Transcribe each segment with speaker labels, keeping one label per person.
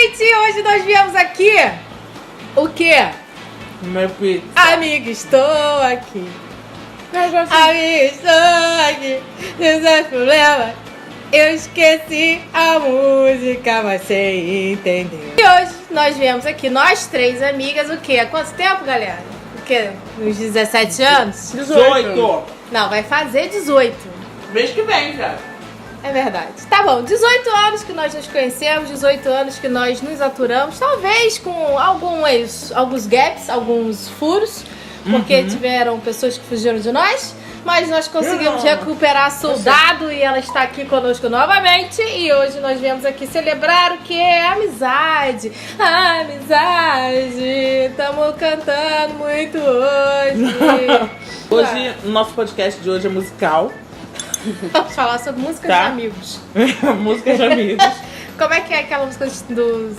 Speaker 1: gente! Hoje nós viemos aqui... O quê?
Speaker 2: Meu pizza.
Speaker 1: Amiga, estou aqui. Amiga, estou aqui. Não é problema. Eu esqueci a música, mas você entendeu. E hoje nós viemos aqui, nós três amigas, o quê? Há quanto tempo, galera? O quê? Uns 17 anos?
Speaker 2: 18.
Speaker 1: Não, vai fazer 18.
Speaker 2: Mês que vem, já.
Speaker 1: É verdade. Tá bom, 18 anos que nós nos conhecemos, 18 anos que nós nos aturamos, talvez com alguns gaps, alguns furos, porque tiveram pessoas que fugiram de nós, mas nós conseguimos recuperar Soldado e ela está aqui conosco novamente. E hoje nós viemos aqui celebrar o que é amizade. Amizade, estamos cantando muito hoje.
Speaker 2: Hoje, o nosso podcast de hoje é musical.
Speaker 1: Vamos falar sobre músicas
Speaker 2: Tá.
Speaker 1: de amigos.
Speaker 2: Música de amigos.
Speaker 1: Como é que é aquela música dos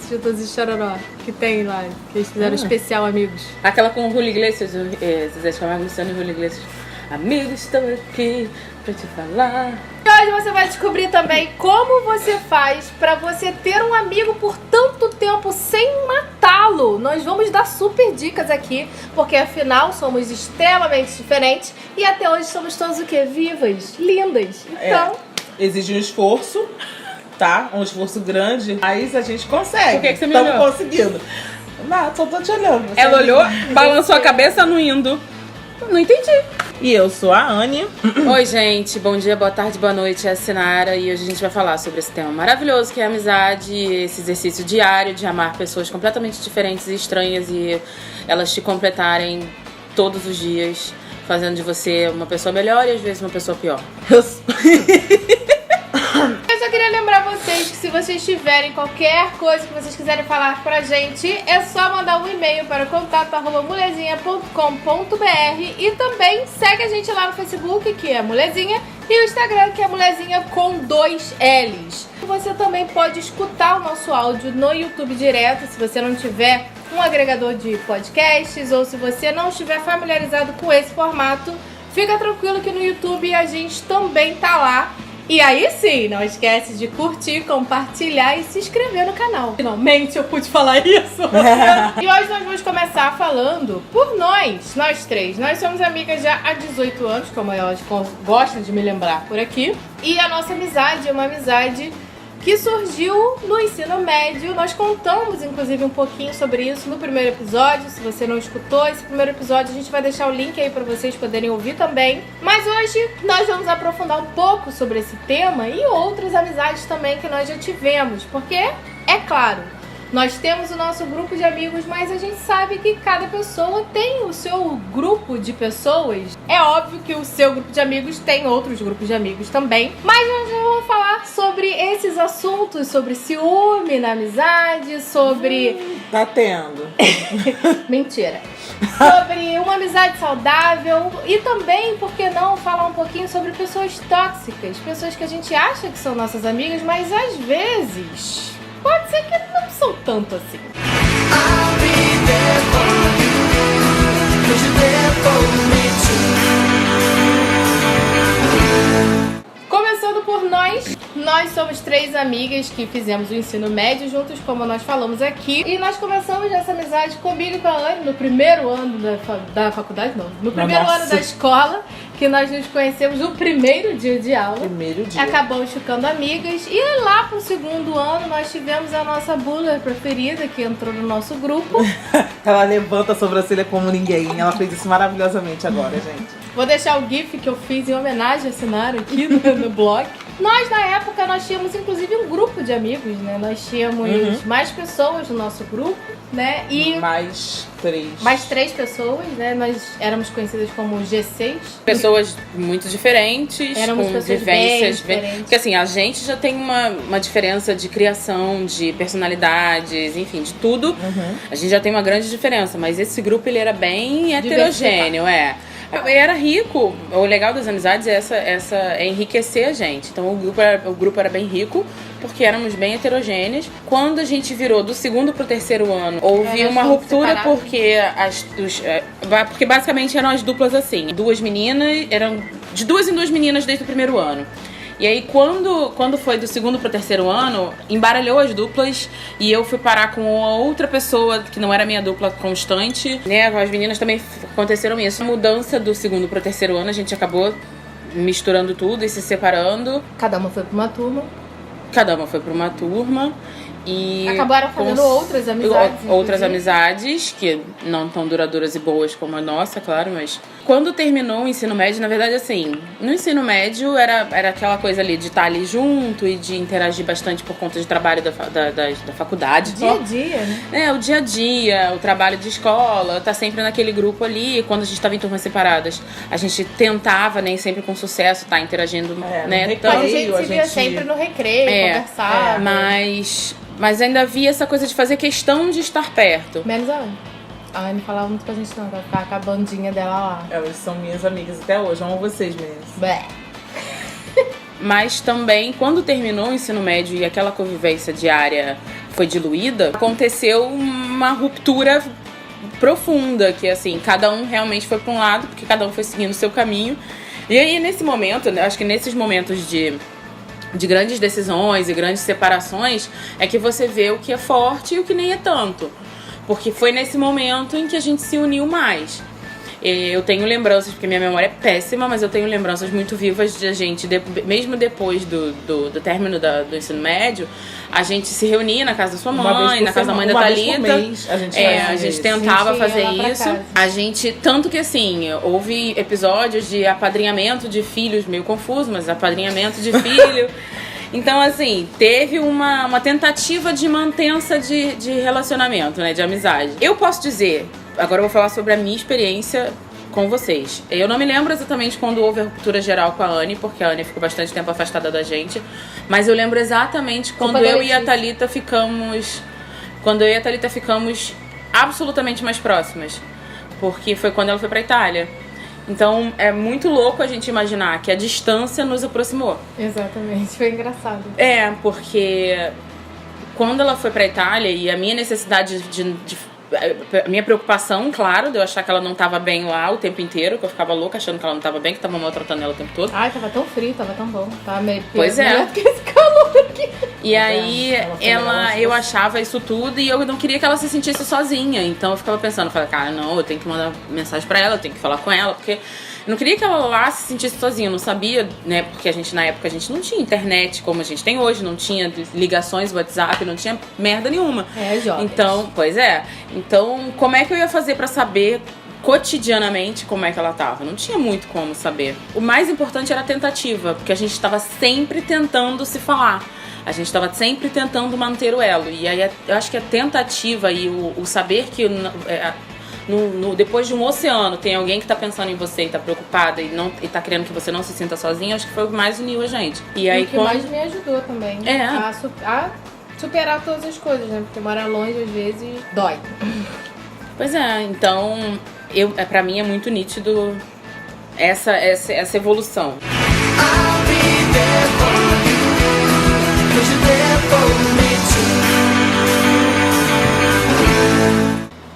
Speaker 1: Chitãozinho e Chororó que tem lá, que eles fizeram especial Amigos?
Speaker 3: Aquela com o Julio Iglesias, Zezé de Camargo, Luciano e Julio Iglesias. Amigos, estou aqui pra te falar.
Speaker 1: E hoje você vai descobrir também como você faz pra você ter um amigo por tanto tempo sem matá-lo. Nós vamos dar super dicas aqui, porque afinal somos extremamente diferentes e até hoje somos todos o quê? Vivas, lindas. Então,
Speaker 2: Exige um esforço, tá? Um esforço grande, mas a gente consegue.
Speaker 3: Por que você me
Speaker 2: Estamos
Speaker 3: olhou?
Speaker 2: conseguindo. Não, só tô te olhando. Você
Speaker 3: Ela olhou, balançou a cabeça no indo. Não entendi.
Speaker 2: E eu sou a Anne.
Speaker 3: Oi, gente. Bom dia, boa tarde, boa noite. É a Sinara e hoje a gente vai falar sobre esse tema maravilhoso que é a amizade, esse exercício diário de amar pessoas completamente diferentes e estranhas e elas te completarem todos os dias, fazendo de você uma pessoa melhor e às vezes uma pessoa pior.
Speaker 1: eu só queria lembrar vocês que se vocês tiverem qualquer coisa que vocês quiserem falar pra gente, é só mandar um e-mail para contato@mulezinha.com.br e também segue a gente lá no Facebook, que é Mulezinha, e o Instagram, que é Mulezinha com 2 L's. Você também pode escutar o nosso áudio no YouTube direto, se você não tiver um agregador de podcasts ou se você não estiver familiarizado com esse formato, fica tranquilo que no YouTube a gente também tá lá. E aí sim, não esquece de curtir, compartilhar e se inscrever no canal. Finalmente eu pude falar isso. E hoje nós vamos começar falando por nós três. Nós somos amigas já há 18 anos, como elas gostam de me lembrar por aqui. E a nossa amizade é uma amizade que surgiu no ensino médio. Nós contamos, inclusive, um pouquinho sobre isso no primeiro episódio. Se você não escutou esse primeiro episódio, a gente vai deixar o link aí para vocês poderem ouvir também. Mas hoje nós vamos aprofundar um pouco sobre esse tema e outras amizades também que nós já tivemos. Porque, é claro, nós temos o nosso grupo de amigos, mas a gente sabe que cada pessoa tem o seu grupo de pessoas. É óbvio que o seu grupo de amigos tem outros grupos de amigos também. Mas nós vamos falar sobre esses assuntos, sobre ciúme na amizade, sobre...
Speaker 2: Tá tendo.
Speaker 1: Mentira. Sobre uma amizade saudável e também, por que não, falar um pouquinho sobre pessoas tóxicas. Pessoas que a gente acha que são nossas amigas, mas às vezes... pode ser que não são tanto assim. Começando por nós somos 3 amigas que fizemos o ensino médio juntos, como nós falamos aqui. E nós começamos essa amizade comigo e com a Anne no primeiro ano da faculdade, não. No primeiro ano da escola, que nós nos conhecemos no primeiro dia de aula.
Speaker 2: Primeiro dia.
Speaker 1: Acabamos ficando amigas. E lá pro segundo ano nós tivemos a nossa buller preferida, que entrou no nosso grupo.
Speaker 2: Ela levanta a sobrancelha como ninguém. Ela fez isso maravilhosamente agora, gente.
Speaker 1: Vou deixar o GIF que eu fiz em homenagem a Sinara aqui no blog. Nós, na época, nós tínhamos inclusive um grupo de amigos, né? Nós tínhamos mais pessoas no nosso grupo, né? E
Speaker 2: Mais 3.
Speaker 1: mais 3 pessoas, né? Nós éramos conhecidas como G6.
Speaker 3: Pessoas muito diferentes,
Speaker 1: Éramos
Speaker 3: com
Speaker 1: pessoas
Speaker 3: vivências
Speaker 1: bem diferentes.
Speaker 3: Porque assim, a gente já tem uma diferença de criação, de personalidades, enfim, de tudo. A gente já tem uma grande diferença, mas esse grupo ele era bem heterogêneo, Era rico. O legal das amizades é enriquecer a gente. Então o grupo era bem rico, porque éramos bem heterogêneos. Quando a gente virou do segundo pro terceiro ano, houve uma ruptura porque porque basicamente eram as duplas assim. 2 meninas, eram de 2 em 2 meninas desde o primeiro ano. E aí, quando foi do 2º pro 3º ano, embaralhou as duplas e eu fui parar com outra pessoa que não era minha dupla constante, né? Com as meninas também aconteceram isso. A mudança do 2º pro 3º ano, a gente acabou misturando tudo e se separando.
Speaker 1: Cada uma foi pra uma turma.
Speaker 3: E
Speaker 1: acabaram fazendo outras amizades.
Speaker 3: Outras amizades, que não tão duradouras e boas como a nossa, claro, mas... Quando terminou o ensino médio, na verdade, assim, no ensino médio era aquela coisa ali de estar ali junto e de interagir bastante por conta de trabalho da faculdade.
Speaker 1: Dia a dia, né?
Speaker 3: O dia a dia, o trabalho de escola, tá sempre naquele grupo ali. Quando a gente tava em turmas separadas, a gente tentava, nem sempre com sucesso, tá interagindo, né?
Speaker 1: Então, a gente se via sempre no recreio, conversava.
Speaker 3: Mas ainda havia essa coisa de fazer questão de estar perto.
Speaker 1: Menos a Anne. A Anne falava muito com a gente não, vai ficar com a bandinha dela lá.
Speaker 2: Elas são minhas amigas até hoje, amo vocês mesmo.
Speaker 3: Mas também, quando terminou o ensino médio e aquela convivência diária foi diluída, aconteceu uma ruptura profunda, que assim, cada um realmente foi para um lado, porque cada um foi seguindo o seu caminho. E aí, nesse momento, acho que nesses momentos de grandes decisões e grandes separações, é que você vê o que é forte e o que nem é tanto. Porque foi nesse momento em que a gente se uniu mais. Eu tenho lembranças, porque minha memória é péssima, mas eu tenho lembranças muito vivas de a gente, mesmo depois do término do ensino médio, a gente se reunia na casa da sua mãe, na casa da mãe da Thalita. A gente tentava fazer isso. A gente, tanto que assim, houve episódios de apadrinhamento de filhos, meio confuso, mas apadrinhamento de filho. Então, assim, teve uma tentativa de mantença de relacionamento, né, de amizade. Eu posso dizer, agora eu vou falar sobre a minha experiência com vocês. Eu não me lembro exatamente quando houve a ruptura geral com a Anne, porque a Anne ficou bastante tempo afastada da gente, mas eu lembro exatamente quando eu e a Thalita ficamos absolutamente mais próximas, porque foi quando ela foi pra Itália. Então, é muito louco a gente imaginar que a distância nos aproximou.
Speaker 1: Exatamente, foi engraçado.
Speaker 3: Porque quando ela foi pra Itália e a minha necessidade a minha preocupação, claro, de eu achar que ela não tava bem lá o tempo inteiro, que eu ficava louca achando que ela não tava bem, que tava maltratando ela o tempo todo.
Speaker 1: Ai, tava tão frio, tava tão bom. Tava meio
Speaker 3: pois é.
Speaker 1: Que esse calor aqui.
Speaker 3: E aí, eu achava isso tudo e eu não queria que ela se sentisse sozinha. Então eu ficava pensando, cara, não, eu tenho que mandar mensagem pra ela, eu tenho que falar com ela, porque eu não queria que ela lá se sentisse sozinha. Eu não sabia, né, porque na época a gente não tinha internet como a gente tem hoje, não tinha ligações, WhatsApp, não tinha merda nenhuma.
Speaker 1: Jovens.
Speaker 3: Então, pois é. Então, como é que eu ia fazer pra saber cotidianamente como é que ela tava? Não tinha muito como saber. O mais importante era a tentativa, porque a gente estava sempre tentando se falar. A gente estava sempre tentando manter o elo. E aí eu acho que a tentativa e o saber que depois de um oceano tem alguém que tá pensando em você e tá preocupada e tá querendo que você não se sinta sozinha, acho que foi o que mais uniu a gente. E aí,
Speaker 1: o que mais me ajudou também a superar todas as coisas, né? Porque morar longe às vezes dói.
Speaker 3: Pois é, então pra mim é muito nítido essa evolução.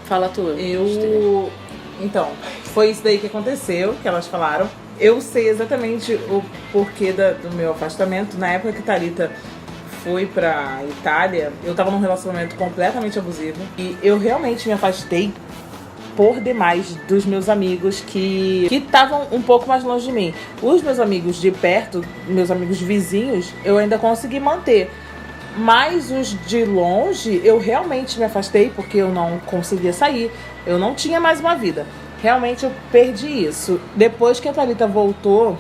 Speaker 3: Fala tu.
Speaker 2: Então, foi isso daí que aconteceu, que elas falaram. Eu sei exatamente o porquê do meu afastamento. Na época que Thalita foi pra Itália, eu tava num relacionamento completamente abusivo. E eu realmente me afastei por demais dos meus amigos que estavam um pouco mais longe de mim. Os meus amigos de perto, meus amigos vizinhos, eu ainda consegui manter. Mas os de longe, eu realmente me afastei porque eu não conseguia sair. Eu não tinha mais uma vida. Realmente eu perdi isso. Depois que a Thalita voltou,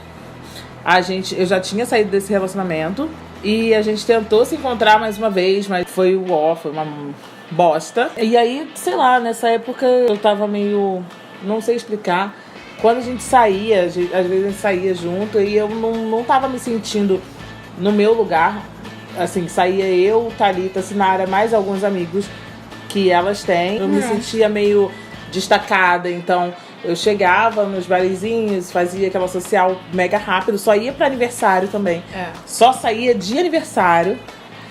Speaker 2: eu já tinha saído desse relacionamento. E a gente tentou se encontrar mais uma vez, mas foi uma bosta. E aí, sei lá, nessa época eu tava meio... não sei explicar. Quando a gente saía, às vezes a gente saía junto e eu não tava me sentindo no meu lugar. Assim, saía eu, Thalita, Sinara, mais alguns amigos que elas têm. Eu me sentia meio destacada, então eu chegava nos barizinhos, fazia aquela social mega rápido, só ia pra aniversário também. Só saía de aniversário.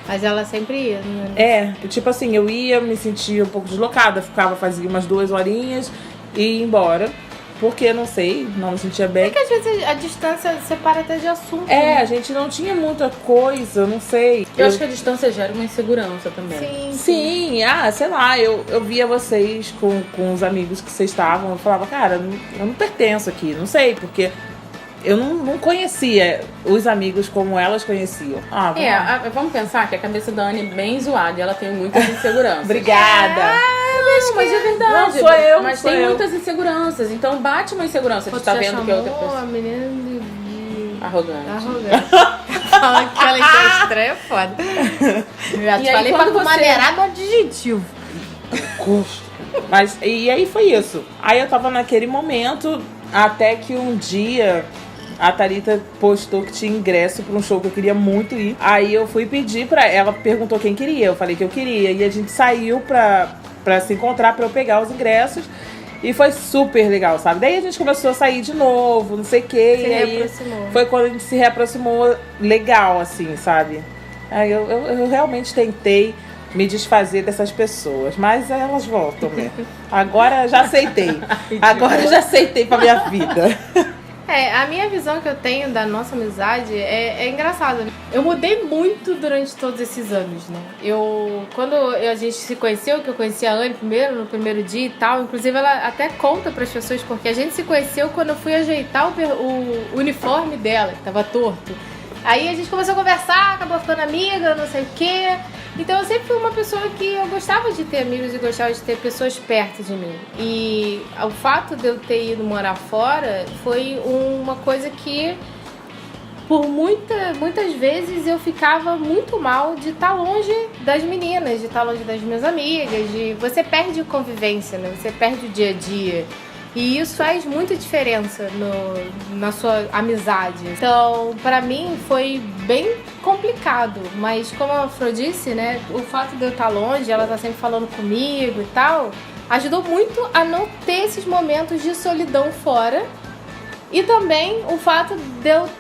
Speaker 1: Mas ela sempre ia, né?
Speaker 2: Tipo assim, eu ia, me sentia um pouco deslocada, fazia umas 2 horinhas e ia embora. porque, não sei, não me sentia bem.
Speaker 1: É que às vezes a distância separa até de assunto.
Speaker 2: A gente não tinha muita coisa, não sei.
Speaker 3: Eu acho que a distância gera uma insegurança também.
Speaker 2: Sim, sei lá, eu via vocês com os amigos que vocês estavam, eu falava, cara, eu não pertenço aqui, não sei, porque eu não conhecia os amigos como elas conheciam.
Speaker 3: Vamos pensar que a cabeça da Anne é bem zoada e ela tem muitas inseguranças.
Speaker 2: Obrigada!
Speaker 3: Não, mas é verdade.
Speaker 2: Não, sou eu.
Speaker 3: Mas tem muitas inseguranças, então bate uma insegurança de estar vendo que outra pessoa...
Speaker 1: a menina de...
Speaker 3: Arrogante.
Speaker 1: Fala que ela é estranha, é foda. Já te falei pra maneirar no adjetivo.
Speaker 2: Custo. Mas, e aí foi isso. Aí eu tava naquele momento, até que um dia a Thalita postou que tinha ingresso pra um show que eu queria muito ir. Aí eu fui pedir pra ela, perguntou quem queria, eu falei que eu queria. E a gente saiu pra se encontrar, pra eu pegar os ingressos. E foi super legal, sabe? Daí a gente começou a sair de novo, não sei o quê.
Speaker 1: Se reaproximou.
Speaker 2: Foi quando a gente se reaproximou legal, assim, sabe? Aí eu realmente tentei me desfazer dessas pessoas, mas elas voltam, né? Agora já aceitei. Agora já aceitei pra minha vida.
Speaker 1: A minha visão que eu tenho da nossa amizade é engraçada. Eu mudei muito durante todos esses anos, né? Quando a gente se conheceu, que eu conheci a Anne no primeiro dia e tal, inclusive ela até conta pras pessoas, porque a gente se conheceu quando eu fui ajeitar o uniforme dela, que tava torto. Aí a gente começou a conversar, acabou ficando amiga, não sei o quê. Então eu sempre fui uma pessoa que eu gostava de ter amigos e gostava de ter pessoas perto de mim. E o fato de eu ter ido morar fora foi uma coisa que, por muitas vezes, eu ficava muito mal de estar longe das meninas, de estar longe das minhas amigas. Você perde convivência, né? Você perde o dia a dia. E isso faz muita diferença na sua amizade. Então, pra mim, foi bem complicado. Mas, como a Fro disse, né? O fato de eu estar longe, ela tá sempre falando comigo e tal, ajudou muito a não ter esses momentos de solidão fora. E também o fato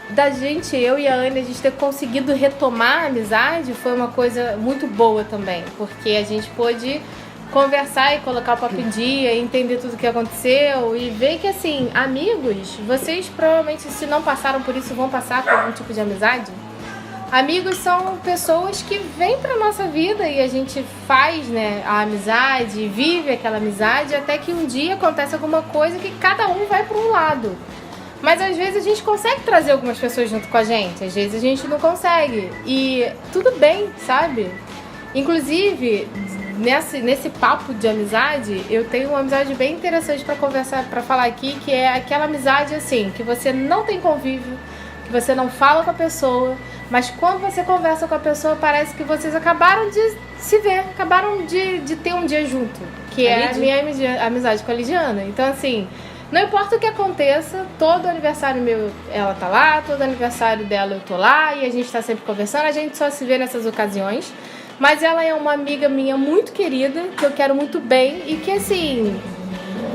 Speaker 1: da gente, eu e a Anne, a gente ter conseguido retomar a amizade foi uma coisa muito boa também. Porque a gente pôde conversar e colocar o papo em dia, entender tudo o que aconteceu e ver que, assim, amigos, vocês provavelmente, se não passaram por isso, vão passar por algum tipo de amizade. Amigos são pessoas que vêm pra nossa vida e a gente faz, né, a amizade, vive aquela amizade até que um dia acontece alguma coisa que cada um vai pra um lado. Mas às vezes a gente consegue trazer algumas pessoas junto com a gente, às vezes a gente não consegue. E tudo bem, sabe? Inclusive, nesse papo de amizade, eu tenho uma amizade bem interessante pra conversar, pra falar aqui, que é aquela amizade assim, que você não tem convívio, que você não fala com a pessoa, mas quando você conversa com a pessoa, parece que vocês acabaram de se ver, acabaram de ter um dia junto, que é a minha amizade com a Lidiana. Então, assim, não importa o que aconteça, todo aniversário meu ela tá lá, todo aniversário dela eu tô lá, e a gente tá sempre conversando, a gente só se vê nessas ocasiões. Mas ela é uma amiga minha muito querida, que eu quero muito bem e que, assim,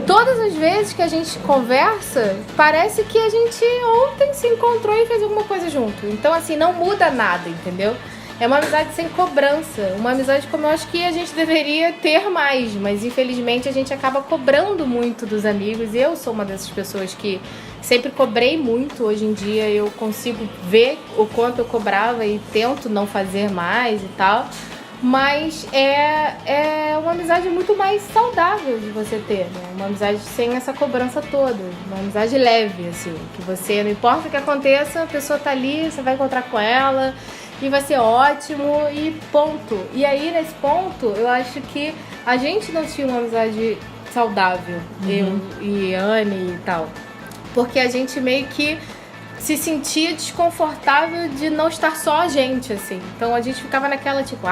Speaker 1: todas as vezes que a gente conversa, parece que a gente ontem se encontrou e fez alguma coisa junto. Então, assim, não muda nada, entendeu? É uma amizade sem cobrança, uma amizade como eu acho que a gente deveria ter mais, mas infelizmente a gente acaba cobrando muito dos amigos. E eu sou uma dessas pessoas que sempre cobrei muito. Hoje em dia eu consigo ver o quanto eu cobrava e tento não fazer mais e tal. Mas é uma amizade muito mais saudável de você ter, né? Uma amizade sem essa cobrança toda, uma amizade leve, assim, que você, não importa o que aconteça, a pessoa tá ali, você vai encontrar com ela e vai ser ótimo e ponto. E aí, nesse ponto, eu acho que a gente não tinha uma amizade saudável, eu e Anne e tal, porque a gente meio que se sentia desconfortável de não estar só a gente, assim. Então a gente ficava naquela, tipo,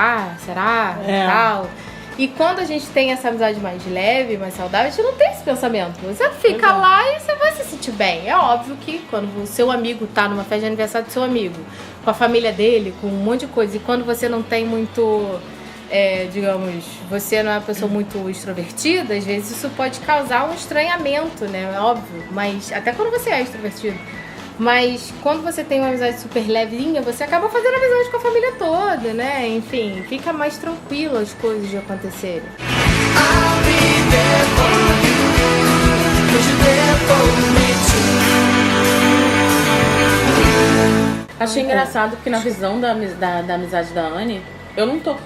Speaker 1: será? E tal. E quando a gente tem essa amizade mais leve, mais saudável, a gente não tem esse pensamento. Você fica lá e você vai se sentir bem. É óbvio que quando o seu amigo tá numa festa de aniversário do seu amigo, com a família dele, com um monte de coisa, e quando você não tem muito, digamos, você não é uma pessoa muito extrovertida, às vezes isso pode causar um estranhamento, né? É óbvio. Mas até quando você é extrovertido. Mas quando você tem uma amizade super levinha, você acaba fazendo amizade com a família toda, né? Enfim, fica mais tranquilo as coisas de acontecerem. I'll be there for you.
Speaker 3: Achei engraçado porque na visão da amizade da Anne, eu não tô.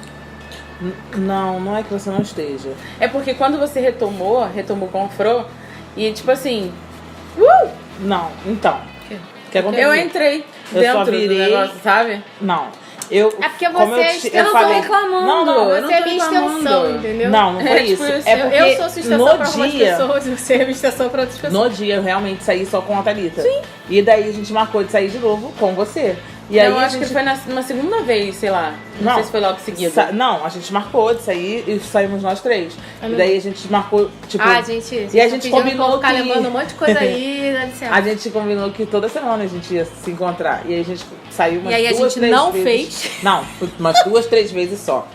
Speaker 2: Não é que você não esteja.
Speaker 3: É porque quando você retomou com o Fro, e tipo assim...
Speaker 2: Não, então. O que aconteceu?
Speaker 3: Eu entrei
Speaker 2: Eu
Speaker 3: dentro
Speaker 2: só virei...
Speaker 3: do negócio, sabe?
Speaker 2: Não. Eu,
Speaker 1: É porque
Speaker 2: como
Speaker 1: você
Speaker 2: eu falei,
Speaker 3: reclamando.
Speaker 1: Você
Speaker 3: não
Speaker 1: é
Speaker 3: tô
Speaker 1: minha
Speaker 3: reclamando.
Speaker 1: extensão, entendeu?
Speaker 2: não foi
Speaker 3: tipo
Speaker 2: isso. É porque
Speaker 1: Eu sou sua extensão
Speaker 2: no
Speaker 1: pra algumas
Speaker 2: dia,
Speaker 1: pessoas e você é minha extensão pra outras pessoas.
Speaker 2: no dia eu realmente saí só com a Thalita. Sim. E daí a gente marcou de sair de novo com você. E aí
Speaker 3: Eu
Speaker 2: a
Speaker 3: acho que
Speaker 2: gente...
Speaker 3: foi numa segunda vez, sei lá. Não sei se foi logo seguido.
Speaker 2: Não, a gente marcou de sair e saímos nós três. E daí a gente marcou, tipo...
Speaker 1: Gente,
Speaker 2: e a gente combinou
Speaker 1: ficar
Speaker 2: que...
Speaker 1: levando um monte de coisa aí, dá licença.
Speaker 2: A gente combinou que toda semana a gente ia se encontrar. E aí a gente saiu umas
Speaker 1: E aí a
Speaker 2: duas,
Speaker 1: gente
Speaker 2: três
Speaker 1: não
Speaker 2: vezes.
Speaker 1: fez.
Speaker 2: Não, foi umas 2, 3 vezes só.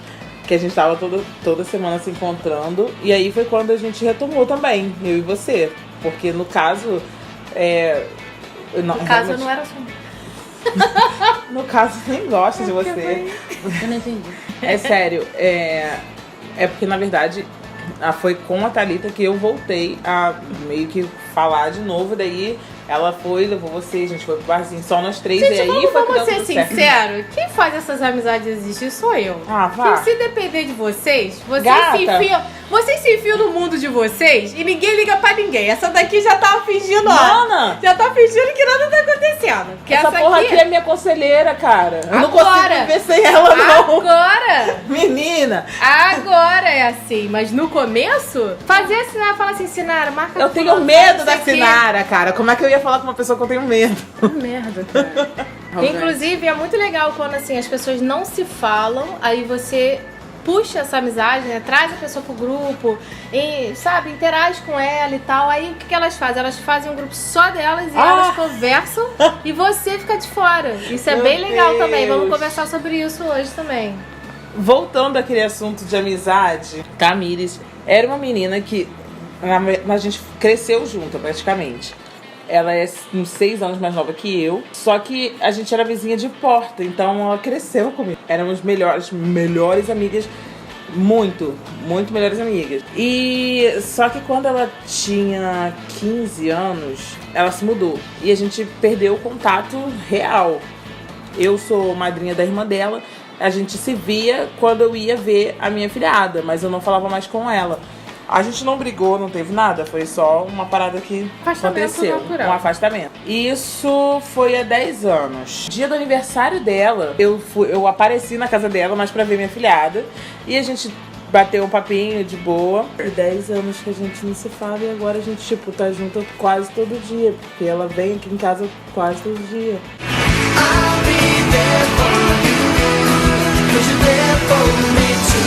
Speaker 2: Que a gente tava toda semana se encontrando. E aí foi quando a gente retomou também, eu e você. Porque no caso...
Speaker 1: No caso, eu não era só...
Speaker 2: No caso, nem gosto de você.
Speaker 3: Eu não entendi.
Speaker 2: É sério, é porque na verdade foi com a Thalita que eu voltei a meio que falar de novo. Daí ela levou você, a gente foi pro barzinho só nós três.
Speaker 1: Gente,
Speaker 2: e aí foi que
Speaker 1: vamos
Speaker 2: deu
Speaker 1: ser
Speaker 2: tudo certo.
Speaker 1: sinceros, quem faz essas amizades existir sou eu.
Speaker 2: Ah, vá.
Speaker 1: Porque se depender de vocês,
Speaker 2: Gata.
Speaker 1: vocês se enfiam no mundo de vocês e ninguém liga pra ninguém. Essa daqui já tava fingindo, ó.
Speaker 2: Mana,
Speaker 1: Já tá fingindo que nada tá acontecendo. Porque
Speaker 2: essa porra aqui é minha conselheira, cara. Eu não consigo
Speaker 1: Agora.
Speaker 2: viver sem ela, não.
Speaker 1: Agora!
Speaker 2: Menina,
Speaker 1: Agora é assim, mas no começo, fazer a Sinara, fala assim, Sinara, marca
Speaker 2: eu
Speaker 1: com
Speaker 2: tenho
Speaker 1: fulano,
Speaker 2: medo
Speaker 1: não
Speaker 2: da
Speaker 1: sei o quê.
Speaker 2: Sinara, cara. Como é que eu ia falar com uma pessoa que eu tenho medo?
Speaker 3: Merda, cara.
Speaker 1: Inclusive, é muito legal quando assim as pessoas não se falam, aí você puxa essa amizade, né? Traz a pessoa pro grupo e, sabe, interage com ela e tal. Aí o que elas fazem? Elas fazem um grupo só delas e elas conversam e você fica de fora. Isso é
Speaker 2: Meu
Speaker 1: bem legal
Speaker 2: Deus.
Speaker 1: também. Vamos conversar sobre isso hoje também.
Speaker 2: Voltando àquele assunto de amizade, Tamires era uma menina que a gente cresceu junto praticamente. Ela é uns 6 anos mais nova que eu, só que a gente era vizinha de porta, então ela cresceu comigo. Éramos melhores amigas, muito melhores amigas. E só que quando ela tinha 15 anos, ela se mudou e a gente perdeu o contato real. Eu sou madrinha da irmã dela, a gente se via quando eu ia ver a minha filhada, mas eu não falava mais com ela. A gente não brigou, não teve nada, foi só uma parada que aconteceu,
Speaker 1: natural.
Speaker 2: um afastamento. Isso foi há 10 anos. Dia do aniversário dela, eu apareci na casa dela, mas pra ver minha filhada, e a gente bateu um papinho de boa. E 10 anos que a gente não se fala e agora a gente, tipo, tá junto quase todo dia, porque ela vem aqui em casa quase todo dia.
Speaker 4: I'll be there for you, 'cause you're there for me too.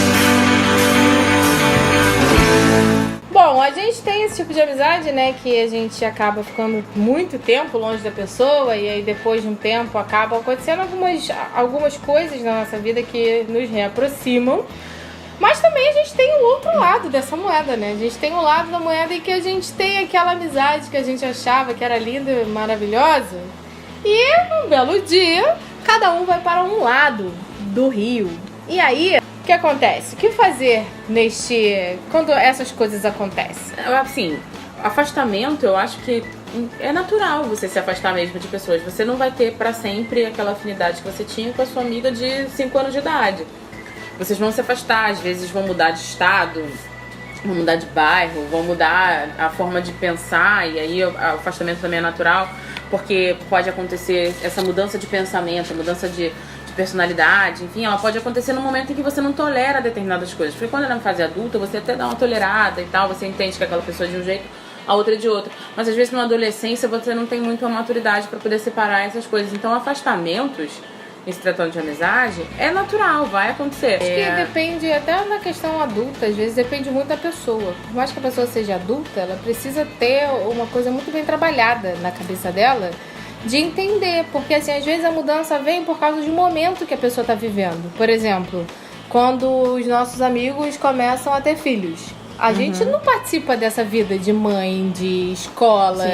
Speaker 1: Bom, a gente tem esse tipo de amizade, né, que a gente acaba ficando muito tempo longe da pessoa e aí depois de um tempo acabam acontecendo algumas coisas na nossa vida que nos reaproximam. Mas também a gente tem o outro lado dessa moeda, né? A gente tem o lado da moeda em que a gente tem aquela amizade que a gente achava que era linda e maravilhosa. E um belo dia, cada um vai para um lado do rio. E aí, o que acontece? O que fazer quando essas coisas acontecem?
Speaker 3: Assim, afastamento, eu acho que é natural você se afastar mesmo de pessoas. Você não vai ter pra sempre aquela afinidade que você tinha com a sua amiga de 5 anos de idade. Vocês vão se afastar, às vezes vão mudar de estado, vão mudar de bairro, vão mudar a forma de pensar, e aí o afastamento também é natural, porque pode acontecer essa mudança de pensamento, mudança de personalidade, enfim, ela pode acontecer no momento em que você não tolera determinadas coisas. Porque quando ela é uma fase adulta, você até dá uma tolerada e tal, você entende que aquela pessoa é de um jeito, a outra é de outro. Mas às vezes numa adolescência você não tem muito a maturidade para poder separar essas coisas. Então afastamentos, em se tratando de amizade, é natural, vai acontecer.
Speaker 1: Acho que depende até da questão adulta, às vezes depende muito da pessoa. Por mais que a pessoa seja adulta, ela precisa ter uma coisa muito bem trabalhada na cabeça dela, de entender, porque assim, às vezes a mudança vem por causa de um momento que a pessoa está vivendo. Por exemplo, quando os nossos amigos começam a ter filhos. A gente não participa dessa vida de mãe, de escola,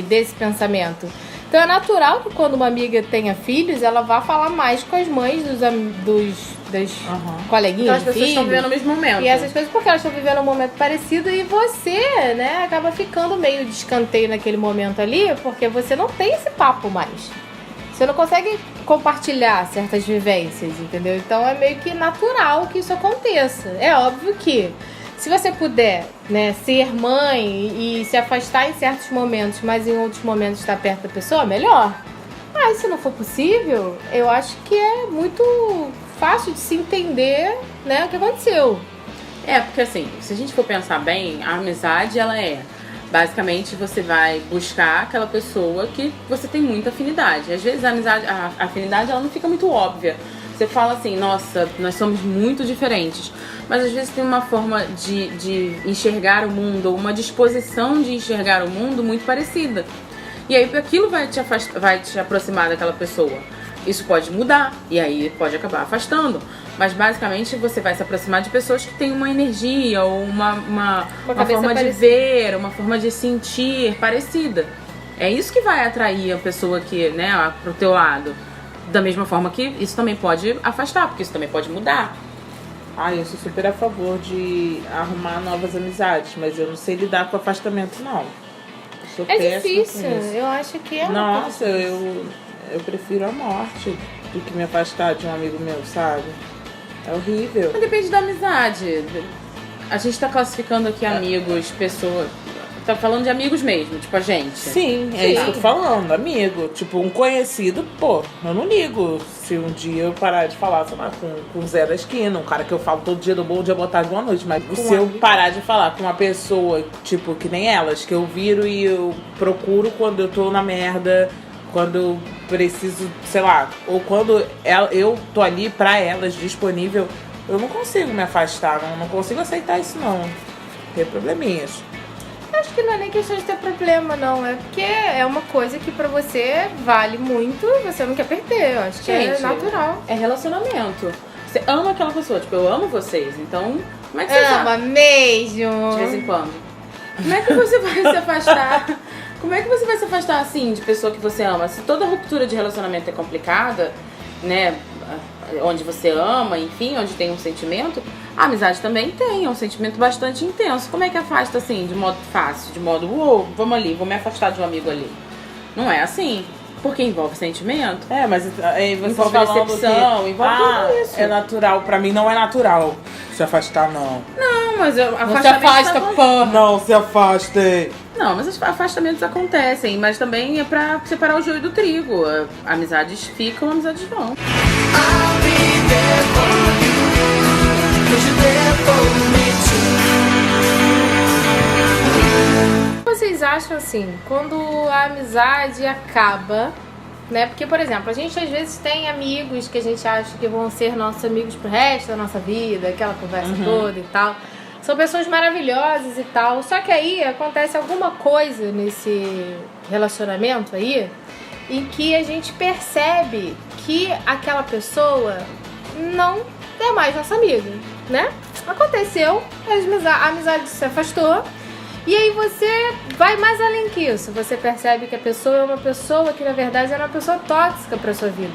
Speaker 1: desse pensamento. Então é natural que quando uma amiga tenha filhos, ela vá falar mais com as mães dos das coleguinhas.
Speaker 3: Então as pessoas estão
Speaker 1: filhos.
Speaker 3: vivendo o mesmo momento.
Speaker 1: E essas coisas porque elas estão vivendo um momento parecido e você, né, acaba ficando meio de escanteio naquele momento ali, porque você não tem esse papo mais. Você não consegue compartilhar certas vivências, entendeu? Então é meio que natural que isso aconteça. É óbvio que se você puder, né, ser mãe e se afastar em certos momentos, mas em outros momentos estar perto da pessoa, melhor. Mas se não for possível, eu acho que é muito fácil de se entender, né, o que aconteceu.
Speaker 3: Porque assim, se a gente for pensar bem, a amizade, ela é... Basicamente, você vai buscar aquela pessoa que você tem muita afinidade. Às vezes, a afinidade, ela não fica muito óbvia. Você fala assim, nossa, nós somos muito diferentes. Mas às vezes tem uma forma de enxergar o mundo, ou uma disposição de enxergar o mundo muito parecida. E aí aquilo vai te aproximar daquela pessoa. Isso pode mudar, e aí pode acabar afastando. Mas basicamente você vai se aproximar de pessoas que têm uma energia, ou uma forma de ver, uma forma de sentir parecida. É isso que vai atrair a pessoa que, né, pro teu lado. Da mesma forma que isso também pode afastar, porque isso também pode mudar.
Speaker 2: Eu sou super a favor de arrumar novas amizades, mas eu não sei lidar com afastamento, não. Eu sou péssima
Speaker 1: difícil,
Speaker 2: com isso.
Speaker 1: eu acho que é
Speaker 2: Nossa, eu prefiro a morte do que me afastar de um amigo meu, sabe? É horrível.
Speaker 3: Mas depende da amizade. A gente tá classificando aqui amigos, pessoas... Tá falando de amigos mesmo, tipo a gente.
Speaker 2: Sim, é isso que eu tô falando, amigo. Tipo, um conhecido, pô, eu não ligo se um dia eu parar de falar, sei lá, com o Zé da esquina, um cara que eu falo todo dia do bom dia, boa tarde, boa noite. Mas se eu parar de falar com uma pessoa, tipo, que nem elas, que eu viro e eu procuro quando eu tô na merda, quando eu preciso, sei lá, ou quando eu tô ali pra elas disponível, eu não consigo me afastar, não consigo aceitar isso, não. Tem probleminhas.
Speaker 1: Acho que não é nem questão de ter problema, não. É porque é uma coisa que pra você vale muito e você não quer perder. Eu acho que é natural.
Speaker 3: É relacionamento. Você ama aquela pessoa, tipo, eu amo vocês, então como é que você
Speaker 1: ama mesmo?
Speaker 3: De vez em quando. Como é que você vai se afastar? Como é que você vai se afastar assim de pessoa que você ama? Se toda ruptura de relacionamento é complicada, né? Onde você ama, enfim, onde tem um sentimento, a amizade também tem, é um sentimento bastante intenso. Como é que afasta assim, de modo fácil, de modo, vamos ali, vou me afastar de um amigo ali? Não é assim, porque envolve sentimento.
Speaker 2: Mas aí você
Speaker 3: envolve
Speaker 2: falando
Speaker 3: decepção,
Speaker 2: que,
Speaker 3: envolve tudo isso.
Speaker 2: É natural, pra mim não é natural se afastar, não.
Speaker 3: Não, mas
Speaker 1: não se afasta, pô.
Speaker 2: Não, se afaste.
Speaker 3: Não, mas os afastamentos acontecem, mas também é pra separar o joio do trigo. Amizades ficam, amizades vão.
Speaker 4: I'll be there for you, 'cause you're there for me too.
Speaker 1: Vocês acham assim, quando a amizade acaba, né? Porque, por exemplo, a gente às vezes tem amigos que a gente acha que vão ser nossos amigos pro resto da nossa vida, aquela conversa toda e tal. São pessoas maravilhosas e tal. Só que aí acontece alguma coisa nesse relacionamento aí em que a gente percebe que aquela pessoa não é mais nossa amiga, né? Aconteceu, a amizade se afastou. E aí você vai mais além que isso. Você percebe que a pessoa é uma pessoa que, na verdade, era uma pessoa tóxica pra sua vida.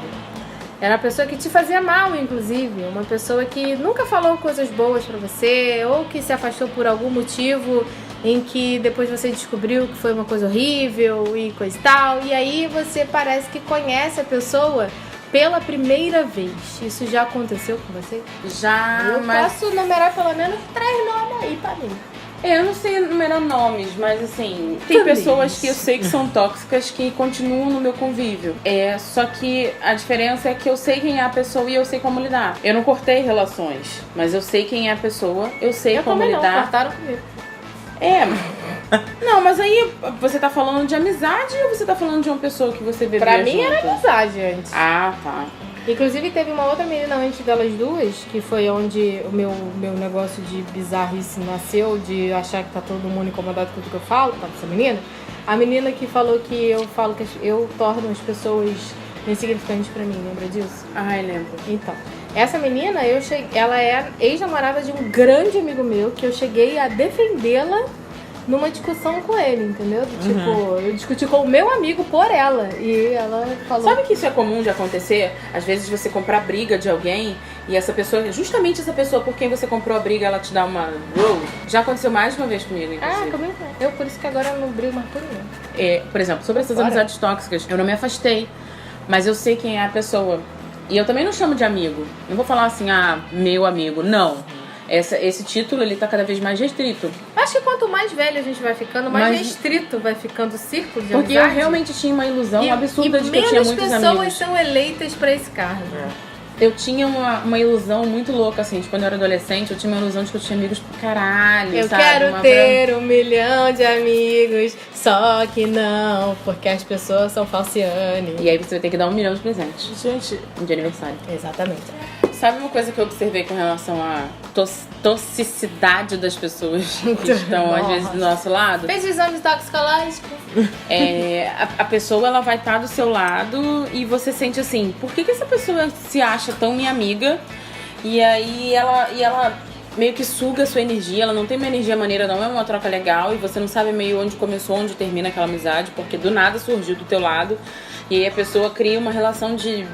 Speaker 1: Era uma pessoa que te fazia mal, inclusive. Uma pessoa que nunca falou coisas boas pra você, ou que se afastou por algum motivo em que depois você descobriu que foi uma coisa horrível e coisa e tal. E aí você parece que conhece a pessoa pela primeira vez. Isso já aconteceu com você?
Speaker 3: Já,
Speaker 1: Eu posso numerar pelo menos 3 nomes aí pra mim.
Speaker 3: Eu não sei enumerar nomes, mas assim, tem pessoas que eu sei que são tóxicas que continuam no meu convívio. Só que a diferença é que eu sei quem é a pessoa e eu sei como lidar. Eu não cortei relações, mas eu sei quem é a pessoa, eu sei como
Speaker 1: também
Speaker 3: lidar.
Speaker 1: Não, cortaram comigo.
Speaker 3: Não, mas aí você tá falando de amizade ou você tá falando de uma pessoa que você bebeu
Speaker 1: Pra mim
Speaker 3: junto?
Speaker 1: era amizade antes.
Speaker 3: Ah, tá.
Speaker 1: Inclusive teve uma outra menina antes delas duas, que foi onde o meu negócio de bizarrice nasceu, de achar que tá todo mundo incomodado com tudo que eu falo, tá, essa menina. A menina que falou que eu falo que eu torno as pessoas insignificantes pra mim, lembra disso?
Speaker 3: Ai, lembro.
Speaker 1: Então, essa menina, ela é ex-namorada de um grande amigo meu, que eu cheguei a defendê-la numa discussão com ele, entendeu? Tipo, eu discuti com o meu amigo por ela. E ela falou...
Speaker 3: Sabe que isso é comum de acontecer? Às vezes você comprar briga de alguém e essa pessoa, justamente essa pessoa por quem você comprou a briga, ela te dá uma... Já aconteceu mais de uma vez comigo, inclusive.
Speaker 1: comigo. Eu, por isso que agora eu não brigo mais por ninguém.
Speaker 3: Por exemplo, sobre essas
Speaker 1: Bora.
Speaker 3: amizades tóxicas, eu não me afastei, mas eu sei quem é a pessoa. E eu também não chamo de amigo. Não vou falar assim, meu amigo. Não. Esse título, ele tá cada vez mais restrito.
Speaker 1: Acho que quanto mais velho a gente vai ficando, mais
Speaker 3: Mas-
Speaker 1: restrito vai ficando o círculo de
Speaker 3: Porque
Speaker 1: amizade.
Speaker 3: eu realmente tinha uma ilusão absurda de que eu tinha
Speaker 1: menos
Speaker 3: muitos
Speaker 1: pessoas
Speaker 3: amigos.
Speaker 1: são eleitas pra esse cargo.
Speaker 3: Eu tinha uma ilusão muito louca, assim, de quando eu era adolescente, eu tinha uma ilusão de que eu tinha amigos pra caralho,
Speaker 1: Eu
Speaker 3: sabe?
Speaker 1: quero ter 1 milhão de amigos, só que não, porque as pessoas são falciane.
Speaker 3: E aí você vai ter que dar 1 milhão de presentes
Speaker 2: Gente,
Speaker 3: de aniversário.
Speaker 1: Exatamente.
Speaker 3: Sabe uma coisa que eu observei com relação à toxicidade das pessoas que estão, às vezes, do nosso lado?
Speaker 1: Fez o exame toxicológico?
Speaker 3: A pessoa, ela vai estar do seu lado e você sente assim, por que essa pessoa se acha tão minha amiga? E aí ela meio que suga a sua energia, ela não tem uma energia maneira, não é uma troca legal e você não sabe meio onde começou, onde termina aquela amizade, porque do nada surgiu do teu lado e aí a pessoa cria uma relação de